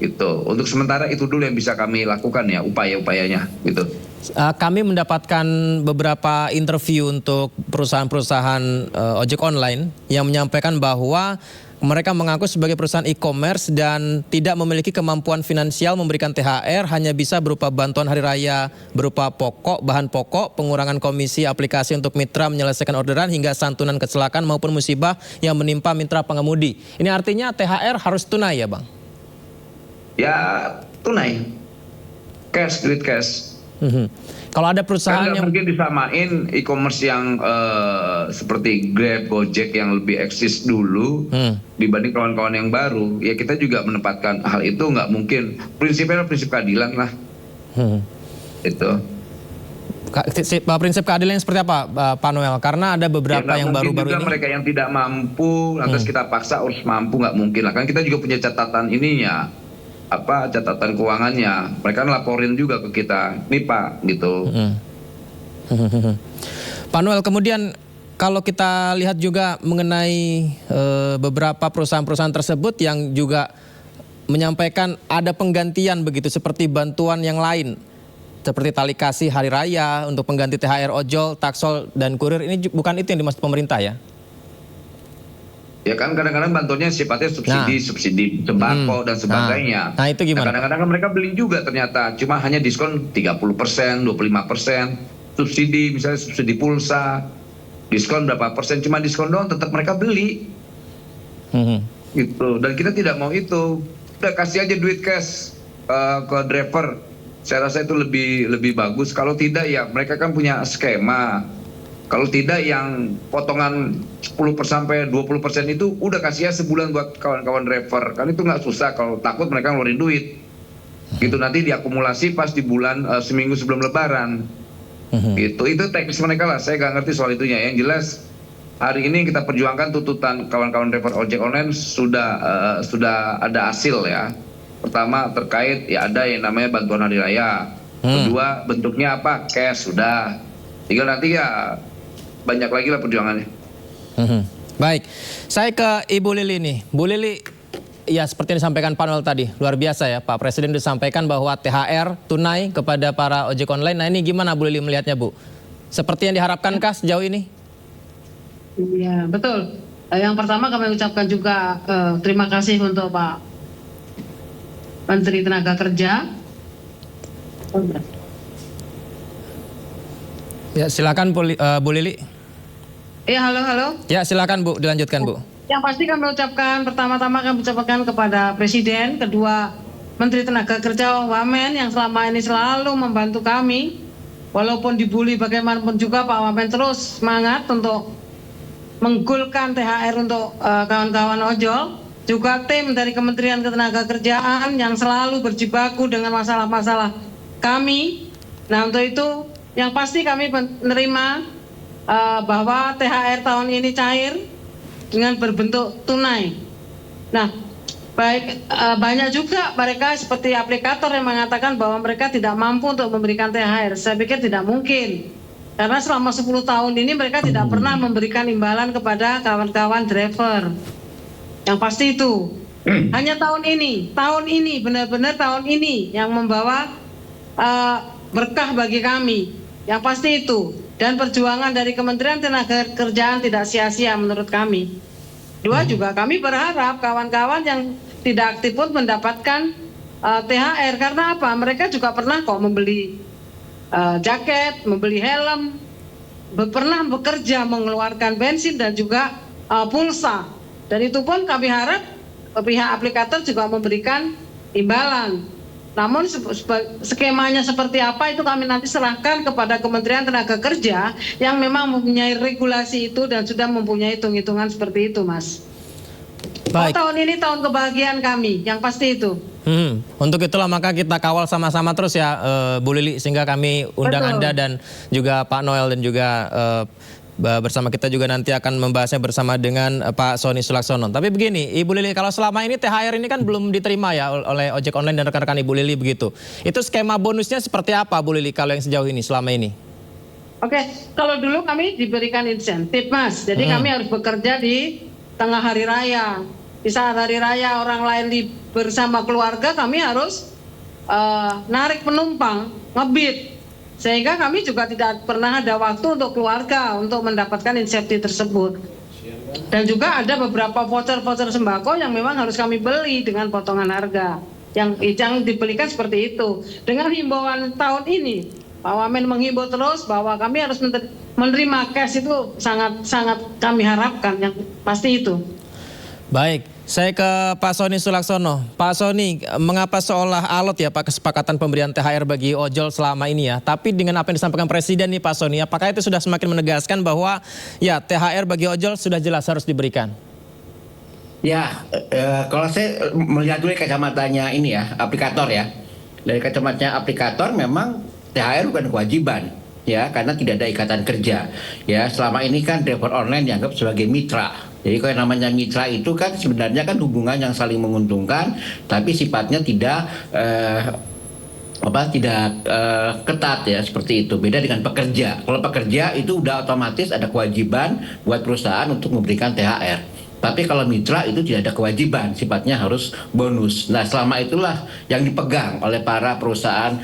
Gitu. Untuk sementara itu dulu yang bisa kami lakukan ya, upaya-upayanya gitu. Kami mendapatkan beberapa interview untuk perusahaan-perusahaan ojek online yang menyampaikan bahwa mereka mengaku sebagai perusahaan e-commerce dan tidak memiliki kemampuan finansial memberikan THR, hanya bisa berupa bantuan hari raya berupa bahan pokok, pengurangan komisi aplikasi untuk mitra menyelesaikan orderan hingga santunan kecelakaan maupun musibah yang menimpa mitra pengemudi. Ini artinya THR harus tunai ya, Bang? Ya tunai, cash, duit cash. Kalau ada perusahaan yang mungkin disamain e-commerce yang seperti Grab, Gojek yang lebih eksis dulu dibanding kawan-kawan yang baru, ya kita juga menempatkan hal itu nggak mungkin. Prinsipnya prinsip keadilan lah. Itu. Prinsip keadilan yang seperti apa, Pak Noel? Karena ada beberapa yang baru-baru ini. Mereka yang tidak mampu, lantas kita paksa harus mampu, nggak mungkin lah. Kan kita juga punya catatan ininya, catatan keuangannya. Mereka laporin juga ke kita, nih Pak, gitu. Pak Noel, kemudian kalau kita lihat juga mengenai beberapa perusahaan-perusahaan tersebut yang juga menyampaikan ada penggantian begitu, seperti bantuan yang lain. Seperti tali kasih hari raya untuk pengganti THR ojol, taksol, dan kurir, ini bukan itu yang dimaksud pemerintah ya? Ya kan kadang-kadang bantuannya sifatnya subsidi sembako dan sebagainya. Nah itu gimana? Kadang-kadang mereka beli juga ternyata, cuma hanya diskon 30%, 25%, subsidi misalnya subsidi pulsa, diskon berapa persen, cuma diskon doang tetap mereka beli. Gitu. Dan kita tidak mau itu. Udah kasih aja duit cash ke driver. Saya rasa itu lebih bagus. Kalau tidak ya mereka kan punya skema. Kalau tidak yang potongan 10% sampai 20% itu udah kasih ya sebulan buat kawan-kawan driver. Kan itu nggak susah, kalau takut mereka ngeluarin duit. Gitu nanti diakumulasi pas di bulan seminggu sebelum lebaran. Gitu. Itu teknis mereka lah. Saya nggak ngerti soal itunya. Yang jelas hari ini kita perjuangkan tuntutan kawan-kawan driver ojek online sudah ada hasil ya. Pertama terkait ya ada yang namanya bantuan hari raya. Kedua bentuknya apa? Cash sudah. Tinggal nanti ya banyak lagi lah perjuangannya. Baik, saya ke Ibu Lili nih. Bu Lili, ya seperti yang disampaikan Pak Noel tadi, luar biasa ya Pak Presiden disampaikan bahwa THR tunai kepada para ojek online. Nah ini gimana Bu Lili melihatnya Bu? Seperti yang diharapkankah sejauh ini? Iya betul. Yang pertama kami ucapkan juga terima kasih untuk Pak Menteri Tenaga Kerja. Ya silakan Bu Lili. Ya halo. Ya silakan Bu, dilanjutkan Bu. Yang pasti kami ucapkan pertama-tama kami ucapkan kepada Presiden, kedua Menteri Tenaga Kerja Wamen yang selama ini selalu membantu kami, walaupun dibully bagaimanapun juga Pak Wamen terus semangat untuk menggulkan THR untuk kawan-kawan ojol. Juga tim dari Kementerian Ketenagakerjaan yang selalu berjibaku dengan masalah-masalah kami. Nah untuk itu yang pasti kami menerima bahwa THR tahun ini cair dengan berbentuk tunai. Nah banyak juga mereka seperti aplikator yang mengatakan bahwa mereka tidak mampu untuk memberikan THR. Saya pikir tidak mungkin. Karena selama 10 tahun ini mereka tidak pernah memberikan imbalan kepada kawan-kawan driver. Yang pasti itu hanya tahun ini benar-benar tahun ini yang membawa berkah bagi kami. Yang pasti itu, dan perjuangan dari Kementerian Tenagakerjaan tidak sia-sia menurut kami. Dua juga kami berharap kawan-kawan yang tidak aktif pun mendapatkan THR. Karena apa? Mereka juga pernah kok membeli jaket, membeli helm, pernah bekerja mengeluarkan bensin dan juga pulsa. Dan itu pun kami harap pihak aplikator juga memberikan imbalan. Namun skemanya seperti apa itu kami nanti serahkan kepada Kementerian Tenaga Kerja yang memang mempunyai regulasi itu dan sudah mempunyai hitung-hitungan seperti itu, Mas. Baik. Tahun ini tahun kebahagiaan kami, yang pasti itu. Untuk itulah maka kita kawal sama-sama terus ya Bu Lili, sehingga kami undang Anda dan juga Pak Noel dan juga bersama kita juga nanti akan membahasnya bersama dengan Pak Sony Sulaksono. Tapi begini, Ibu Lili, kalau selama ini THR ini kan belum diterima ya oleh ojek online dan rekan-rekan Ibu Lili begitu. Itu skema bonusnya seperti apa Bu Lili kalau yang sejauh ini selama ini? Oke, kalau dulu kami diberikan insentif Mas. Jadi kami harus bekerja di tengah hari raya. Di saat hari raya orang lain bersama keluarga, kami harus narik penumpang, ngebit. Sehingga kami juga tidak pernah ada waktu untuk keluarga untuk mendapatkan insentif tersebut. Dan juga ada beberapa voucher-voucher sembako yang memang harus kami beli dengan potongan harga. Yang dibelikan seperti itu. Dengan himbauan tahun ini, Pak Wamen menghimbau terus bahwa kami harus menerima cash itu sangat kami harapkan, yang pasti itu. Baik, saya ke Pak Sony Sulaksono. Pak Sony, mengapa seolah alot ya Pak kesepakatan pemberian THR bagi ojol selama ini ya? Tapi dengan apa yang disampaikan Presiden nih Pak Sony, apakah itu sudah semakin menegaskan bahwa ya THR bagi ojol sudah jelas harus diberikan? Ya, kalau saya melihat dulu kacamatanya ini ya, aplikator ya. Dari kacamatanya aplikator memang THR bukan kewajiban, ya, karena tidak ada ikatan kerja. Ya, selama ini kan driver online dianggap sebagai mitra. Jadi kalau yang namanya mitra itu kan sebenarnya kan hubungan yang saling menguntungkan, tapi sifatnya tidak ketat ya, seperti itu. Beda dengan pekerja. Kalau pekerja itu udah otomatis ada kewajiban buat perusahaan untuk memberikan THR. Tapi kalau mitra itu tidak ada kewajiban, sifatnya harus bonus. Nah, selama itulah yang dipegang oleh para perusahaan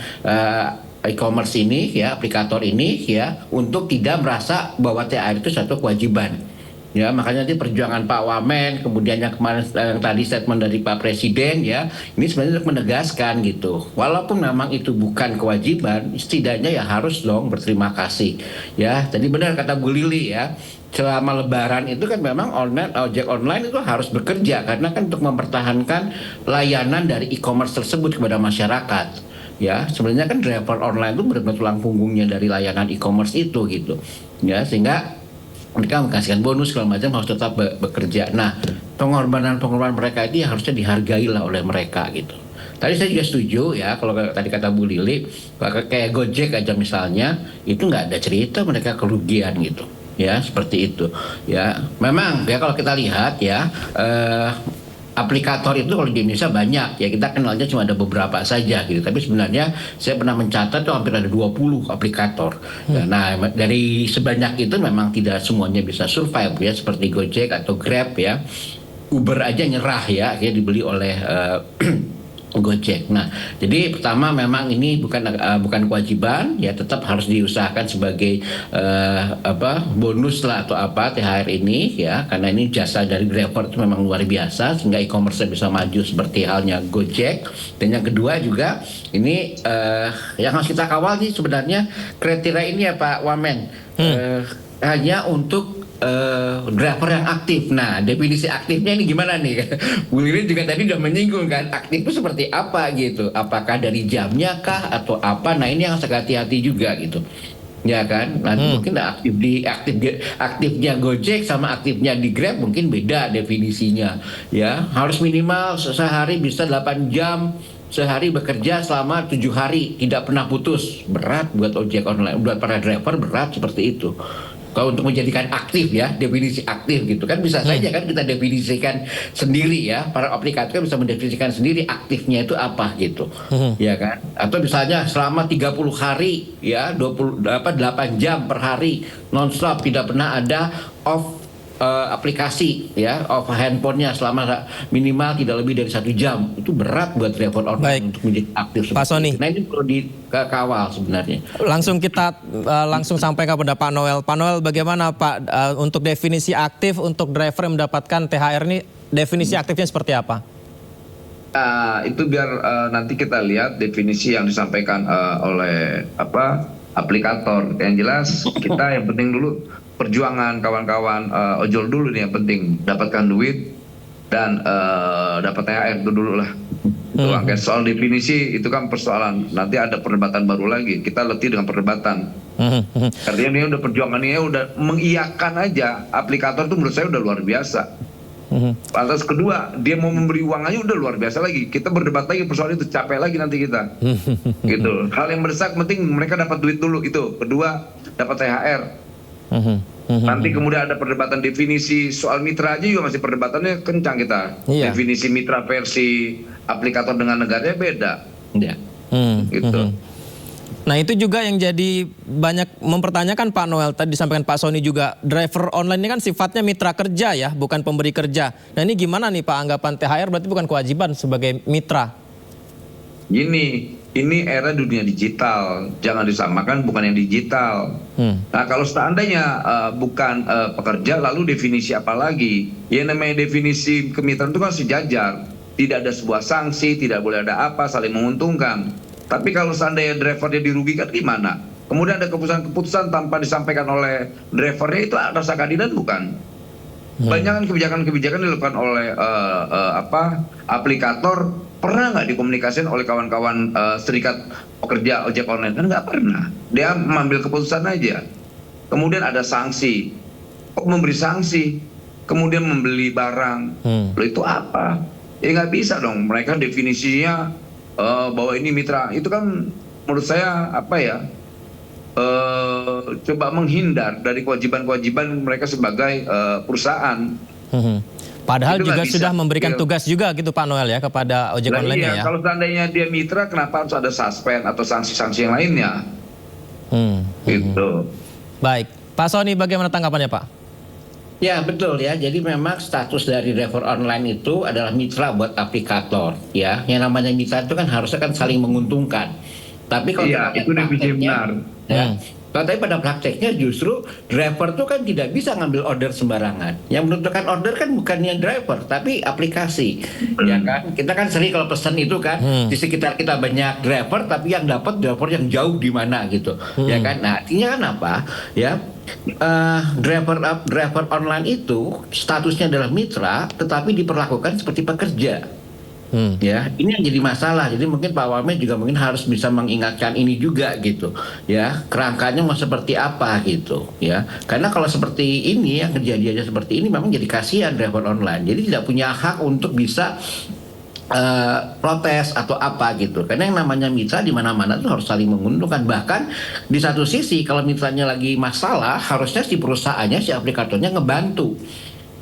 e-commerce ini, ya, aplikator ini, ya, untuk tidak merasa bahwa THR itu satu kewajiban. Ya, makanya nanti perjuangan Pak Wamen, kemudian yang kemarin yang tadi statement dari Pak Presiden, ya, ini sebenarnya untuk menegaskan gitu. Walaupun memang itu bukan kewajiban, setidaknya ya harus dong berterima kasih. Ya, tadi benar kata Bu Lili, ya. Selama Lebaran itu kan memang ojek online itu harus bekerja karena kan untuk mempertahankan layanan dari e-commerce tersebut kepada masyarakat. Ya, sebenarnya kan driver online itu benar-benar tulang punggungnya dari layanan e-commerce itu gitu. Ya, sehingga mereka mengkasihkan bonus segala macam harus tetap bekerja. Nah, pengorbanan mereka itu ya harusnya dihargai lah oleh mereka gitu. Tadi saya juga setuju ya, kalau tadi kata Bu Lili, kayak Gojek aja misalnya, itu nggak ada cerita mereka kerugian gitu. Ya, seperti itu. Ya, memang ya kalau kita lihat ya, aplikator itu kalau di Indonesia banyak ya, kita kenalnya cuma ada beberapa saja gitu. Tapi sebenarnya saya pernah mencatat tuh hampir ada 20 aplikator. Nah, dari sebanyak itu memang tidak semuanya bisa survive ya, seperti Gojek atau Grab ya. Uber aja nyerah ya, akhirnya dibeli oleh Gojek. Nah, jadi pertama memang ini bukan kewajiban, ya tetap harus diusahakan sebagai bonus lah atau apa THR ini ya, karena ini jasa dari driver itu memang luar biasa sehingga e-commerce bisa maju seperti halnya Gojek. Dan yang kedua juga ini yang harus kita kawal nih sebenarnya kriteria ini ya Pak Wamen, hanya untuk driver yang aktif. Nah, definisi aktifnya ini gimana nih? Bu Lili juga tadi udah menyinggung kan, aktif itu seperti apa gitu? Apakah dari jamnya kah atau apa? Nah, ini yang harus hati-hati juga gitu. Ya kan? Nanti mungkin aktifnya Gojek sama aktifnya di Grab mungkin beda definisinya. Ya, harus minimal sehari bisa 8 jam. Sehari bekerja selama 7 hari, tidak pernah putus. Berat buat ojek online, buat para driver berat seperti itu. Kalau untuk menjadikan aktif ya, definisi aktif gitu kan bisa saja kan kita definisikan sendiri ya, para aplikator bisa mendefinisikan sendiri aktifnya itu apa gitu. Ya kan? Atau misalnya selama 30 hari ya, 8 jam per hari nonstop, tidak pernah ada off aplikasi ya, off handphonenya selama minimal tidak lebih dari 1 jam. Itu berat buat driver online untuk menjadi aktif seperti Pak Sony. itu. Nah, ini perlu dikawal sebenarnya. Langsung kita sampai kepada Pak Noel. Pak Noel, bagaimana Pak untuk definisi aktif untuk driver yang mendapatkan THR ini, definisi aktifnya seperti apa? Itu biar nanti kita lihat definisi yang disampaikan oleh aplikator. Yang jelas kita yang penting dulu perjuangan kawan-kawan ojol dulu nih yang penting, dapatkan duit dan dapat THR itu dulu lah. Soal definisi itu kan persoalan, nanti ada perdebatan baru lagi, kita letih dengan perdebatan. Artinya dia udah perjuangannya udah mengiyakan aja, aplikator itu menurut saya udah luar biasa. Lantas kedua, dia mau memberi uang aja udah luar biasa lagi, kita berdebat lagi persoalan itu, capek lagi nanti kita. Gitu. Hal yang mendesak penting mereka dapat duit dulu itu, kedua dapat THR. Nanti kemudian ada perdebatan definisi soal mitra aja juga masih perdebatannya kencang kita. Iya. Definisi mitra versi aplikator dengan negaranya beda. Ya. Gitu. Nah, itu juga yang jadi banyak mempertanyakan Pak Noel, tadi disampaikan Pak Sony juga, driver online ini kan sifatnya mitra kerja ya, bukan pemberi kerja. Nah, ini gimana nih Pak anggapan THR berarti bukan kewajiban sebagai mitra? Gini, ini era dunia digital, jangan disamakan bukan yang digital. Nah, kalau seandainya bukan pekerja, lalu definisi apa lagi? Ya namanya definisi kemitraan itu kan sejajar, tidak ada sebuah sanksi, tidak boleh ada apa, saling menguntungkan. Tapi kalau seandainya drivernya dirugikan gimana? Kemudian ada keputusan-keputusan tanpa disampaikan oleh drivernya, itu rasa keadilan bukan? Banyak kebijakan-kebijakan dilakukan oleh aplikator, pernah nggak dikomunikasikan oleh kawan-kawan serikat pekerja ojek online? Kan nggak pernah. Dia mengambil keputusan aja. Kemudian ada sanksi. Kok memberi sanksi? Kemudian membeli barang. Lalu itu apa? Ya nggak bisa dong. Mereka definisinya bahwa ini mitra. Itu kan menurut saya coba menghindar dari kewajiban-kewajiban mereka sebagai perusahaan. Padahal Itu juga nggak sudah bisa. memberikan Iya. tugas juga gitu Pak Noel ya kepada ojek Nah, online iya, ya. kalau seandainya dia mitra, kenapa harus ada suspend atau sanksi-sanksi yang lainnya? Gitu. Baik, Pak Sony bagaimana tanggapannya Pak? Ya betul ya, jadi memang status dari driver online itu adalah mitra buat aplikator ya. Yang namanya mitra itu kan harusnya kan saling menguntungkan. Tapi kalau Iya, itu definisi benar. Ya, tapi pada prakteknya justru driver tuh kan tidak bisa ngambil order sembarangan. Yang menentukan order kan bukannya driver, tapi aplikasi. Ya kan? Kita kan sering kalau pesan itu kan di sekitar kita banyak driver, tapi yang dapat driver yang jauh di mana gitu. Ya kan? Nah, artinya kan apa? Ya, driver online itu statusnya adalah mitra, tetapi diperlakukan seperti pekerja. Ya, ini yang jadi masalah. Jadi mungkin Pak Wamen juga mungkin harus bisa mengingatkan ini juga gitu. Ya, kerangkanya mau seperti apa gitu. Ya, karena kalau seperti ini yang kejadiannya seperti ini memang jadi kasihan driver online. Jadi tidak punya hak untuk bisa protes atau apa gitu. Karena yang namanya mitra di mana-mana tuh harus saling menguntungkan. Bahkan di satu sisi kalau mitranya lagi masalah, harusnya si perusahaannya, si aplikatornya ngebantu.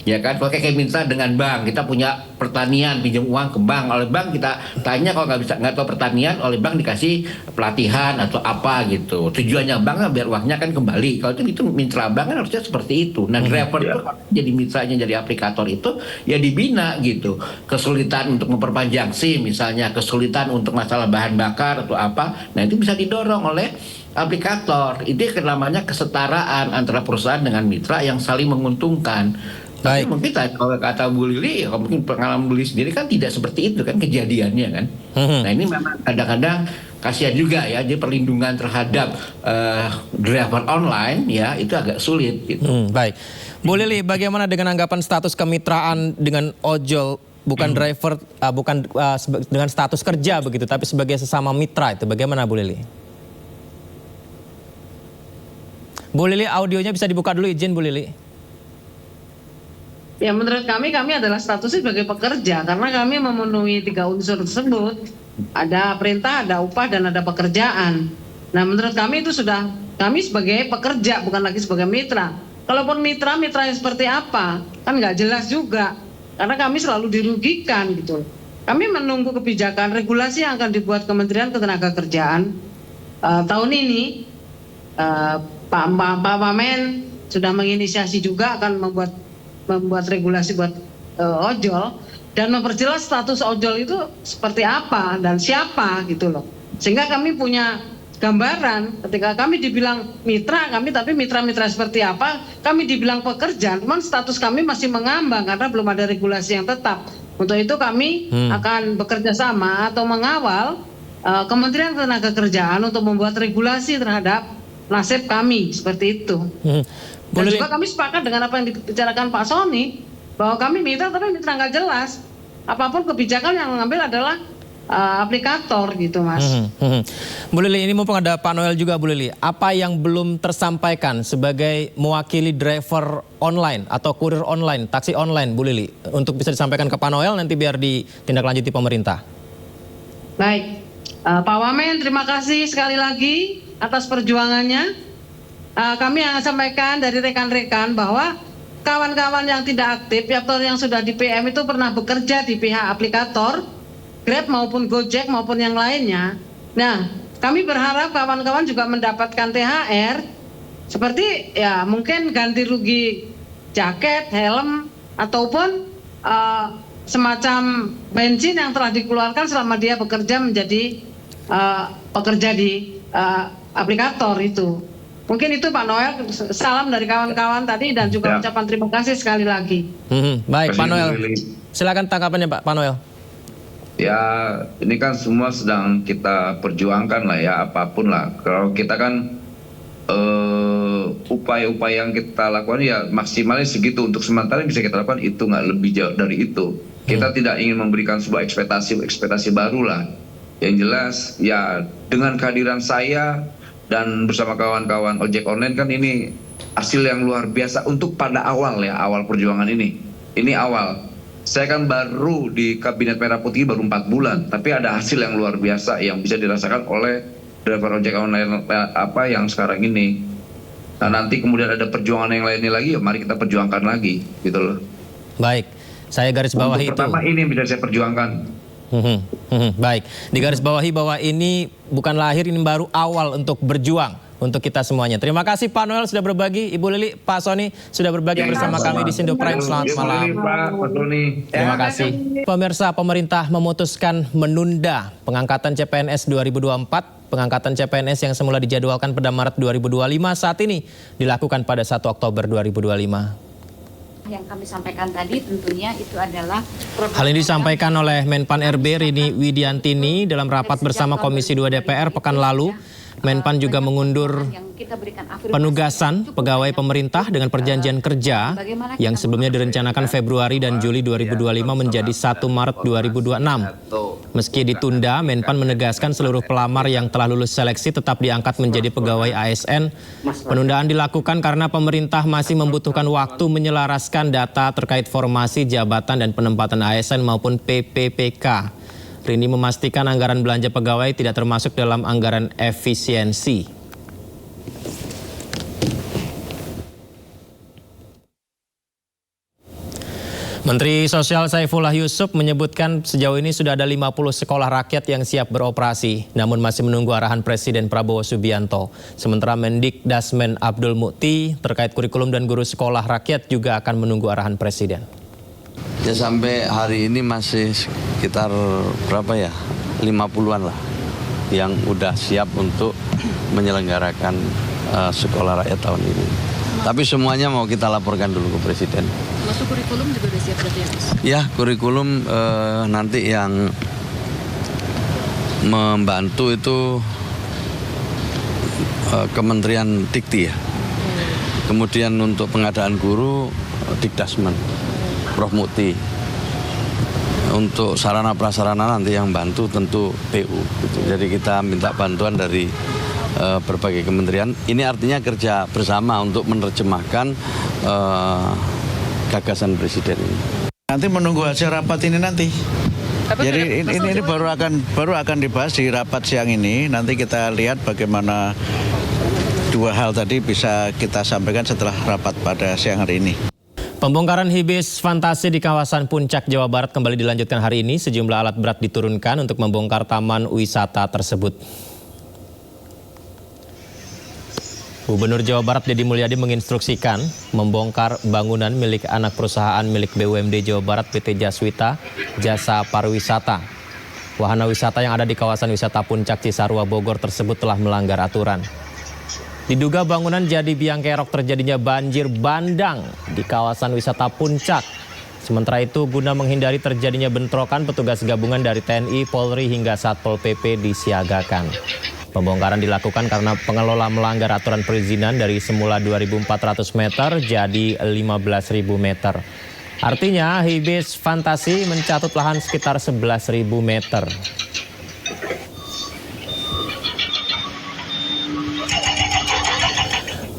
Ya kan, kalau kayak mitra dengan bank, kita punya pertanian, pinjam uang ke bank, oleh bank kita tanya kalau nggak tahu pertanian, oleh bank dikasih pelatihan atau apa gitu. Tujuannya bank biar uangnya kan kembali. Kalau itu mitra bank kan harusnya seperti itu. Nah, driver itu jadi mitranya, jadi aplikator itu ya dibina gitu. Kesulitan untuk memperpanjang SIM misalnya, kesulitan untuk masalah bahan bakar atau apa, nah itu bisa didorong oleh aplikator. Itu namanya kesetaraan antara perusahaan dengan mitra yang saling menguntungkan. Tapi mungkin kalau kata Bu Lili, ya mungkin pengalaman Bu Lili sendiri kan tidak seperti itu kan kejadiannya kan. Nah ini memang kadang-kadang kasihan juga ya, jadi perlindungan terhadap driver online ya itu agak sulit gitu. Baik, Bu Lili bagaimana dengan anggapan status kemitraan dengan ojol bukan driver, dengan status kerja begitu, tapi sebagai sesama mitra itu bagaimana Bu Lili? Bu Lili audionya bisa dibuka dulu, izin Bu Lili. Ya menurut kami adalah statusnya sebagai pekerja karena kami memenuhi 3 unsur tersebut. Ada perintah, ada upah, dan ada pekerjaan. Nah menurut kami itu sudah, kami sebagai pekerja bukan lagi sebagai mitra. Kalaupun mitra yang seperti apa kan nggak jelas juga karena kami selalu dirugikan gitu. Kami menunggu kebijakan regulasi yang akan dibuat Kementerian Ketenagakerjaan tahun ini. Pak Wamen sudah menginisiasi juga akan membuat regulasi buat ojol dan memperjelas status ojol itu seperti apa dan siapa gitu loh. Sehingga kami punya gambaran ketika kami dibilang mitra tapi mitra-mitra seperti apa, kami dibilang pekerja, cuman status kami masih mengambang karena belum ada regulasi yang tetap. Untuk itu kami akan bekerja sama atau mengawal Kementerian Ketenagakerjaan untuk membuat regulasi terhadap nasib kami seperti itu. Dan juga kami sepakat dengan apa yang dibicarakan Pak Sony bahwa kami mitra tapi mitra nggak jelas. Apapun kebijakan yang mengambil adalah aplikator gitu Mas. Bu Lili, ini mumpung ada Pak Noel juga Bu Lili, apa yang belum tersampaikan sebagai mewakili driver online atau kurir online, taksi online Bu Lili, untuk bisa disampaikan ke Pak Noel nanti biar ditindaklanjuti pemerintah. Baik, Pak Wamen terima kasih sekali lagi atas perjuangannya. Kami akan sampaikan dari rekan-rekan bahwa kawan-kawan yang tidak aktif atau yang sudah di PM itu pernah bekerja di pihak aplikator Grab maupun Gojek maupun yang lainnya. Nah, kami berharap kawan-kawan juga mendapatkan THR seperti ya mungkin ganti rugi jaket, helm ataupun semacam bensin yang telah dikeluarkan selama dia bekerja menjadi pekerja di aplikator itu. Mungkin itu Pak Noel, salam dari kawan-kawan tadi dan juga ucapan terima kasih sekali lagi. Baik Pak Noel, silakan tanggapannya Pak Noel. Ya ini kan semua sedang kita perjuangkan lah ya, apapun lah. Kalau kita kan upaya-upaya yang kita lakukan ya maksimalnya segitu, untuk sementara yang bisa kita lakukan itu, nggak lebih jauh dari itu. Kita tidak ingin memberikan sebuah ekspektasi baru lah. Yang jelas ya dengan kehadiran saya dan bersama kawan-kawan ojek online kan ini hasil yang luar biasa untuk pada awal ya, awal perjuangan ini. Ini awal. Saya kan baru di Kabinet Merah Putih baru 4 bulan, tapi ada hasil yang luar biasa yang bisa dirasakan oleh driver ojek online apa yang sekarang ini. Nah, nanti kemudian ada perjuangan yang lainnya lagi, ya mari kita perjuangkan lagi, gitu loh. Baik, saya garis bawahi itu. Pertama ini yang bisa saya perjuangkan. Baik, digaris bawahi bahwa ini bukan lahir, ini baru awal untuk berjuang untuk kita semuanya. Terima kasih Pak Noel sudah berbagi, Ibu Lili, Pak Sony sudah berbagi bersama kami di Sindo Prime. Selamat malam. Terima kasih. Pemirsa, pemerintah memutuskan menunda pengangkatan CPNS 2024. Pengangkatan CPNS yang semula dijadwalkan pada Maret 2025 saat ini dilakukan pada 1 Oktober 2025. Yang kami sampaikan tadi tentunya itu adalah hal ini disampaikan oleh Menpan RB Rini Widiantini dalam rapat bersama Komisi 2 DPR pekan lalu. Menpan juga mengundur penugasan pegawai pemerintah dengan perjanjian kerja yang sebelumnya direncanakan Februari dan Juli 2025 menjadi 1 Maret 2026. Meski ditunda, Menpan menegaskan seluruh pelamar yang telah lulus seleksi tetap diangkat menjadi pegawai ASN. Penundaan dilakukan karena pemerintah masih membutuhkan waktu menyelaraskan data terkait formasi jabatan dan penempatan ASN maupun PPPK. Rini memastikan anggaran belanja pegawai tidak termasuk dalam anggaran efisiensi. Menteri Sosial Saifullah Yusuf menyebutkan sejauh ini sudah ada 50 sekolah rakyat yang siap beroperasi, namun masih menunggu arahan Presiden Prabowo Subianto. Sementara Mendikdasmen Abdul Mukti terkait kurikulum dan guru sekolah rakyat juga akan menunggu arahan Presiden. Ya sampai hari ini masih sekitar berapa ya, 50-an lah yang udah siap untuk menyelenggarakan sekolah rakyat tahun ini. Tapi semuanya mau kita laporkan dulu ke Presiden. Masuk kurikulum juga udah siap berarti ya, Mas? Ya, kurikulum nanti yang membantu itu Kementerian Dikti ya. Kemudian untuk pengadaan guru Dikdasmen, Prof Mukti. Untuk sarana prasarana nanti yang bantu tentu PU. Gitu. Jadi kita minta bantuan dari berbagai kementerian. Ini artinya kerja bersama untuk menerjemahkan gagasan Presiden ini. Nanti menunggu hasil rapat ini nanti. Jadi ini baru akan dibahas di rapat siang ini. Nanti kita lihat bagaimana dua hal tadi bisa kita sampaikan setelah rapat pada siang hari ini. Pembongkaran hibis fantasi di kawasan Puncak, Jawa Barat kembali dilanjutkan hari ini. Sejumlah alat berat diturunkan untuk membongkar taman wisata tersebut. Gubernur Jawa Barat Deddy Mulyadi menginstruksikan membongkar bangunan milik anak perusahaan milik BUMD Jawa Barat PT Jaswita Jasa Pariwisata. Wahana wisata yang ada di kawasan wisata Puncak Cisarua Bogor tersebut telah melanggar aturan. Diduga bangunan jadi biang kerok terjadinya banjir bandang di kawasan wisata Puncak. Sementara itu, guna menghindari terjadinya bentrokan, petugas gabungan dari TNI, Polri hingga Satpol PP disiagakan. Pembongkaran dilakukan karena pengelola melanggar aturan perizinan dari semula 2.400 meter jadi 15.000 meter. Artinya, hibis fantasi mencatut lahan sekitar 11.000 meter.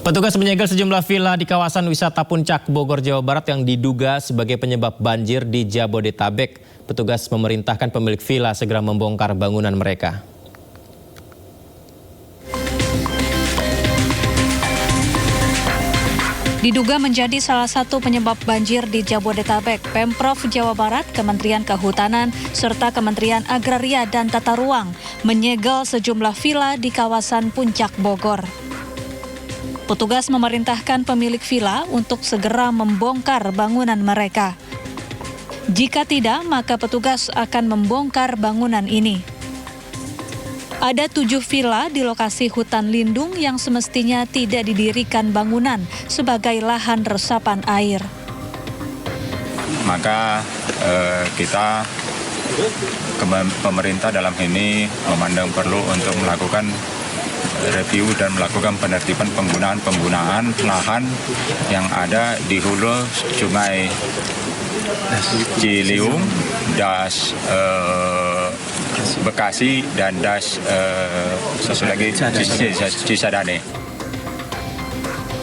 Petugas menyegel sejumlah villa di kawasan wisata Puncak Bogor, Jawa Barat yang diduga sebagai penyebab banjir di Jabodetabek. Petugas memerintahkan pemilik villa segera membongkar bangunan mereka. Diduga menjadi salah satu penyebab banjir di Jabodetabek, Pemprov Jawa Barat, Kementerian Kehutanan, serta Kementerian Agraria dan Tata Ruang menyegel sejumlah villa di kawasan Puncak Bogor. Petugas memerintahkan pemilik villa untuk segera membongkar bangunan mereka. Jika tidak, maka petugas akan membongkar bangunan ini. Ada 7 villa di lokasi hutan lindung yang semestinya tidak didirikan bangunan sebagai lahan resapan air. Maka kita pemerintah dalam ini memandang perlu untuk melakukan review dan melakukan penertiban penggunaan lahan yang ada di hulu Sungai Ciliwung, Das Bekasi dan Das satu lagi Cisadane.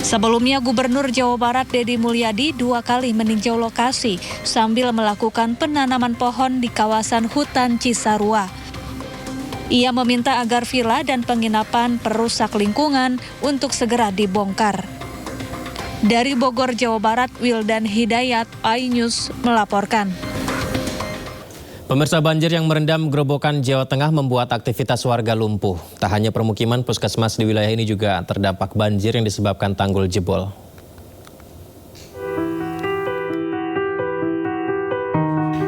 Sebelumnya Gubernur Jawa Barat Deddy Mulyadi 2 kali meninjau lokasi sambil melakukan penanaman pohon di kawasan hutan Cisarua. Ia meminta agar villa dan penginapan perusak lingkungan untuk segera dibongkar. Dari Bogor, Jawa Barat, Wildan Hidayat, iNews melaporkan. Pemirsa, banjir yang merendam Grobogan, Jawa Tengah membuat aktivitas warga lumpuh. Tak hanya permukiman, puskesmas di wilayah ini juga terdampak banjir yang disebabkan tanggul jebol.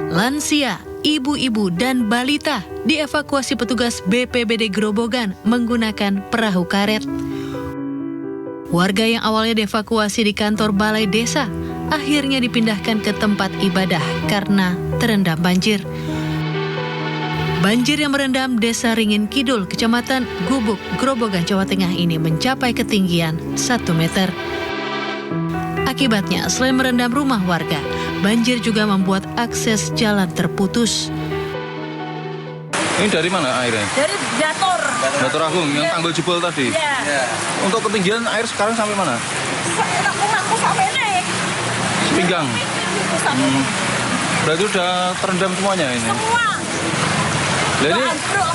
Lansia, ibu-ibu, dan balita dievakuasi petugas BPBD Grobogan menggunakan perahu karet. Warga yang awalnya dievakuasi di kantor balai desa akhirnya dipindahkan ke tempat ibadah karena terendam banjir. Banjir yang merendam Desa Ringin Kidul, Kecamatan Gubuk, Grobogan, Jawa Tengah ini mencapai ketinggian 1 meter. Akibatnya, selain merendam rumah warga, banjir juga membuat akses jalan terputus. Ini dari mana airnya? Dari Batur. Batur Agung, yang tanggul jebol tadi? Iya. Untuk ketinggian air sekarang sampai mana? Rumahku sampai naik. Sepinggang? Berarti udah terendam semuanya ini? Semua. Jadi ambruk.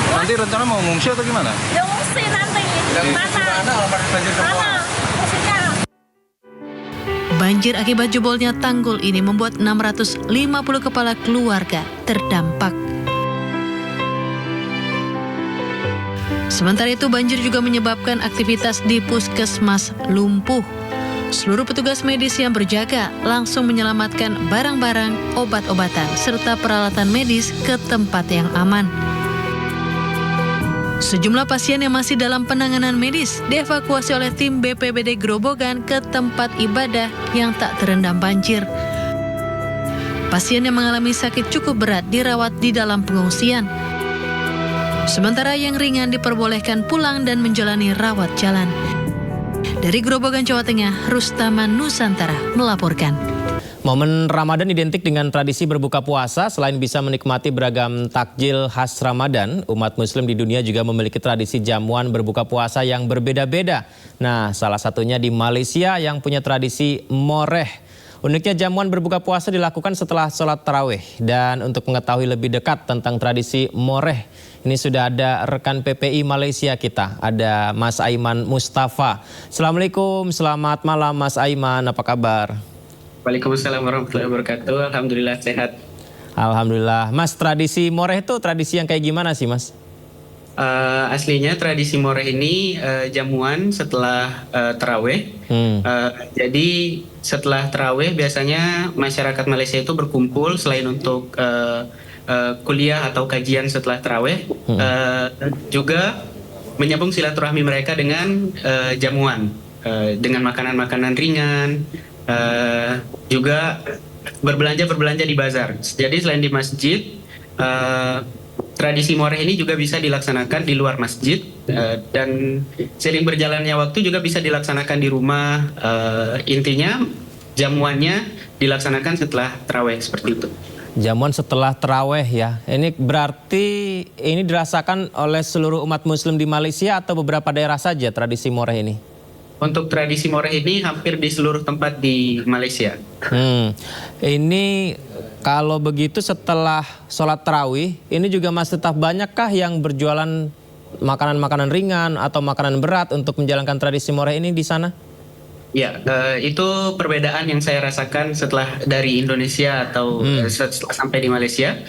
Nanti rencana mau ngungsi atau gimana? Ya ngungsi nanti. Mana? Ngungsinya. Banjir akibat jebolnya tanggul ini membuat 650 kepala keluarga terdampak. Sementara itu, banjir juga menyebabkan aktivitas di puskesmas lumpuh. Seluruh petugas medis yang berjaga langsung menyelamatkan barang-barang, obat-obatan, serta peralatan medis ke tempat yang aman. Sejumlah pasien yang masih dalam penanganan medis dievakuasi oleh tim BPBD Grobogan ke tempat ibadah yang tak terendam banjir. Pasien yang mengalami sakit cukup berat dirawat di dalam pengungsian. Sementara yang ringan diperbolehkan pulang dan menjalani rawat jalan. Dari Grobogan, Jawa Tengah, Rustaman Nusantara melaporkan. Momen Ramadan identik dengan tradisi berbuka puasa. Selain bisa menikmati beragam takjil khas Ramadan, umat muslim di dunia juga memiliki tradisi jamuan berbuka puasa yang berbeda-beda. Nah, salah satunya di Malaysia yang punya tradisi moreh. Uniknya jamuan berbuka puasa dilakukan setelah sholat tarawih. Dan untuk mengetahui lebih dekat tentang tradisi moreh, ini sudah ada rekan PPI Malaysia kita, ada Mas Aiman Mustafa. Assalamualaikum, selamat malam Mas Aiman, apa kabar? Waalaikumsalam warahmatullahi wabarakatuh. Alhamdulillah sehat. Alhamdulillah. Mas, tradisi moreh itu tradisi yang kayak gimana sih, Mas? Aslinya tradisi moreh ini jamuan setelah taraweh. Jadi setelah taraweh biasanya masyarakat Malaysia itu berkumpul selain untuk kuliah atau kajian setelah taraweh, juga menyambung silaturahmi mereka dengan jamuan, dengan makanan-makanan ringan. Juga berbelanja di bazar. Jadi selain di masjid, tradisi moreh ini juga bisa dilaksanakan di luar masjid, dan seiring berjalannya waktu juga bisa dilaksanakan di rumah. Intinya jamuannya dilaksanakan setelah taraweh seperti itu. Jamuan setelah taraweh ya. Ini berarti ini dirasakan oleh seluruh umat muslim di Malaysia atau beberapa daerah saja tradisi moreh ini? Untuk tradisi moreh ini hampir di seluruh tempat di Malaysia. Ini kalau begitu setelah sholat tarawih, ini juga masih tetap banyakkah yang berjualan makanan-makanan ringan atau makanan berat untuk menjalankan tradisi moreh ini di sana? Ya, itu perbedaan yang saya rasakan setelah dari Indonesia atau setelah sampai di Malaysia.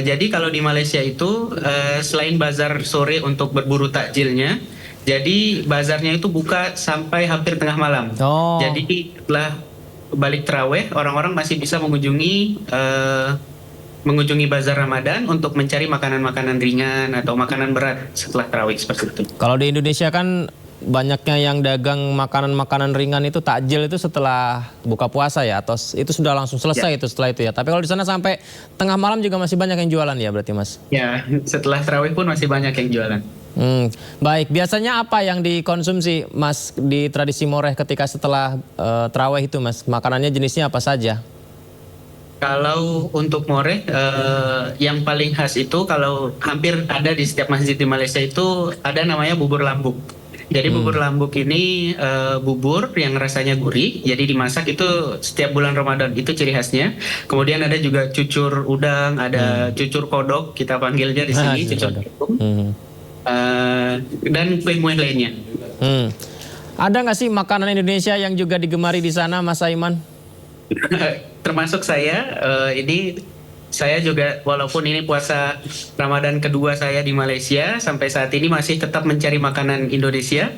Jadi kalau di Malaysia itu selain bazar sore untuk berburu takjilnya, jadi bazarnya itu buka sampai hampir tengah malam. Jadi setelah balik taraweh, orang-orang masih bisa mengunjungi bazar Ramadan untuk mencari makanan-makanan ringan atau makanan berat setelah tarawih seperti itu. Kalau di Indonesia kan banyaknya yang dagang makanan-makanan ringan itu takjil itu setelah buka puasa ya, atau itu sudah langsung selesai itu setelah itu ya. Tapi kalau di sana sampai tengah malam juga masih banyak yang jualan ya berarti, Mas? Ya, setelah tarawih pun masih banyak yang jualan. Baik, biasanya apa yang dikonsumsi Mas di tradisi moreh ketika setelah tarawih itu, Mas? Makanannya jenisnya apa saja? Kalau untuk moreh, yang paling khas itu kalau hampir ada di setiap masjid di Malaysia itu ada namanya bubur lambuk. Jadi bubur lambuk ini bubur yang rasanya gurih, jadi dimasak itu setiap bulan Ramadan, itu ciri khasnya. Kemudian ada juga cucur udang, ada cucur kodok, kita panggilnya di sini, cucur kodok. Dan kue-kue lainnya. Ada nggak sih makanan Indonesia yang juga digemari di sana, Mas Aiman? Termasuk saya, ini saya juga walaupun ini puasa Ramadan kedua saya di Malaysia, sampai saat ini masih tetap mencari makanan Indonesia.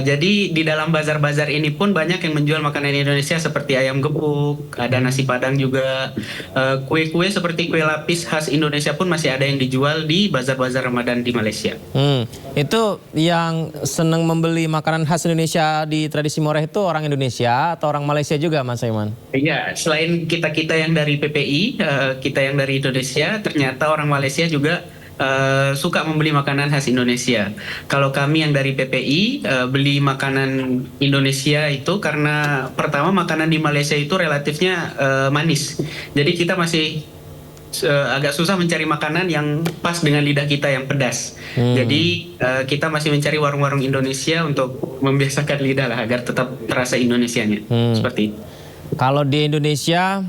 Jadi di dalam bazar-bazar ini pun banyak yang menjual makanan Indonesia seperti ayam gepuk, ada nasi padang juga, kue-kue seperti kue lapis khas Indonesia pun masih ada yang dijual di bazar-bazar Ramadan di Malaysia. Itu yang senang membeli makanan khas Indonesia di tradisi Moreh itu orang Indonesia atau orang Malaysia juga, Mas Aiman? Iya, selain kita yang dari PPI, kita yang dari Indonesia, ternyata orang Malaysia juga suka membeli makanan khas Indonesia. Kalau kami yang dari PPI beli makanan Indonesia itu karena pertama makanan di Malaysia itu relatifnya manis. Jadi kita masih agak susah mencari makanan yang pas dengan lidah kita yang pedas. Jadi kita masih mencari warung-warung Indonesia untuk membiasakan lidah lah agar tetap terasa Indonesianya. Seperti itu. Kalau di Indonesia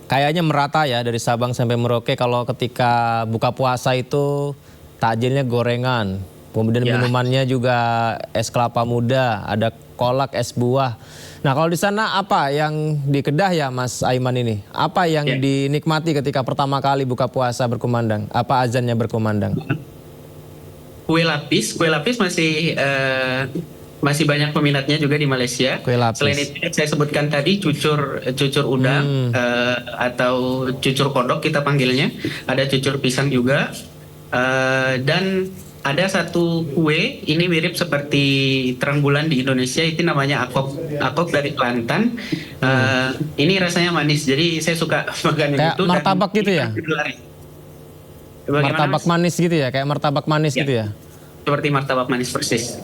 kayaknya merata ya dari Sabang sampai Merauke, kalau ketika buka puasa itu takjilnya gorengan. Kemudian minumannya juga es kelapa muda, ada kolak, es buah. Nah kalau di sana apa yang di Kedah ya Mas Aiman ini? Apa yang dinikmati ketika pertama kali buka puasa berkumandang? Apa azannya berkumandang? Kue lapis masih banyak peminatnya juga di Malaysia. Selain itu saya sebutkan tadi cucur udang atau cucur kodok kita panggilnya. Ada cucur pisang juga. Dan ada satu kue ini mirip seperti terang bulan di Indonesia, itu namanya akok dari Kelantan. Ini rasanya manis, jadi saya suka makan kayak itu. Martabak gitu ya? Martabak manis gitu ya? Kayak martabak manis gitu ya? Seperti martabak manis persis.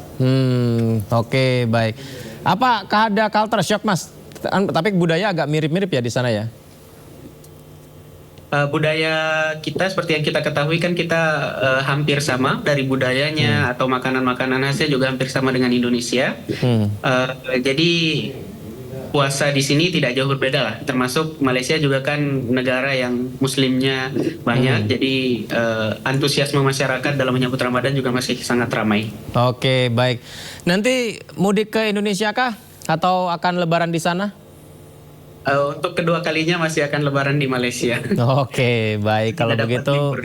Oke, baik. Apakah ada culture shock, Mas? Tapi budaya agak mirip-mirip ya di sana ya? Budaya kita seperti yang kita ketahui kan kita hampir sama dari budayanya atau makanan-makanan khasnya juga hampir sama dengan Indonesia. Jadi puasa di sini tidak jauh berbeda lah. Termasuk Malaysia juga kan negara yang muslimnya banyak. Jadi antusiasme masyarakat dalam menyambut Ramadan juga masih sangat ramai. Oke, baik. Nanti mudik ke Indonesia kah? Atau akan lebaran di sana? Untuk kedua kalinya masih akan lebaran di Malaysia. Oke, baik. Kalau begitu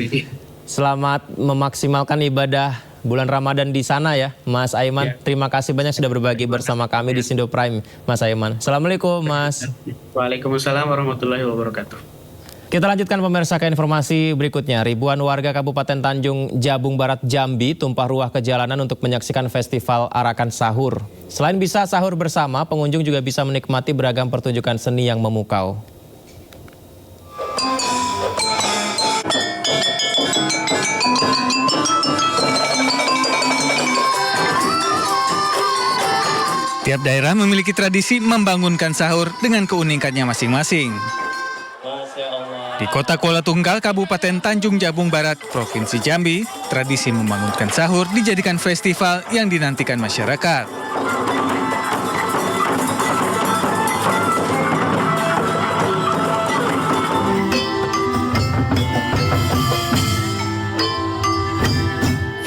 selamat memaksimalkan ibadah bulan Ramadan di sana ya, Mas Aiman. Terima kasih banyak sudah berbagi bersama kami di Sindo Prime, Mas Aiman. Assalamualaikum, Mas. Waalaikumsalam warahmatullahi wabarakatuh. Kita lanjutkan pemirsa ke informasi berikutnya. Ribuan warga Kabupaten Tanjung Jabung Barat Jambi tumpah ruah ke jalanan untuk menyaksikan festival Arakan Sahur. Selain bisa sahur bersama, pengunjung juga bisa menikmati beragam pertunjukan seni yang memukau. Tiap daerah memiliki tradisi membangunkan sahur dengan keunikannya masing-masing. Di Kota Kuala Tunggal, Kabupaten Tanjung Jabung Barat, Provinsi Jambi, tradisi membangunkan sahur dijadikan festival yang dinantikan masyarakat.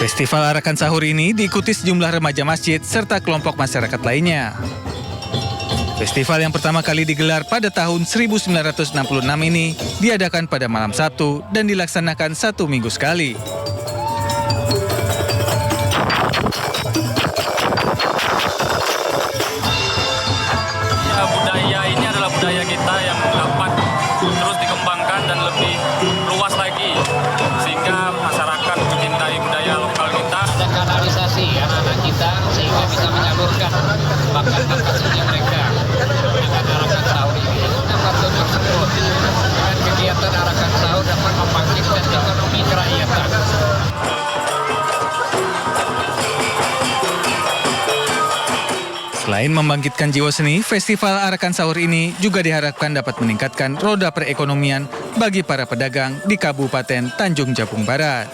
Festival Arakan Sahur ini diikuti sejumlah remaja masjid serta kelompok masyarakat lainnya. Festival yang pertama kali digelar pada tahun 1966 ini diadakan pada malam Sabtu dan dilaksanakan 1 minggu sekali. Ya, budaya ini adalah budaya kita yang dapat terus dikembangkan dan lebih luas lagi sehingga masyarakat mencintai budaya lokal kita. Ada kanalisasi anak-anak kita sehingga bisa menyalurkan bakat-bakat seni mereka. Dengan Arakan Sahur ini dapat tersebut. Dengan kegiatan Arakan Sahur dapat membangkitkan ekonomi kerakyatan. Selain membangkitkan jiwa seni, Festival Arakan Sahur ini juga diharapkan dapat meningkatkan roda perekonomian bagi para pedagang di Kabupaten Tanjung Jabung Barat.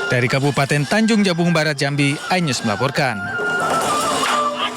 Dari Kabupaten Tanjung Jabung Barat, Jambi, iNews melaporkan.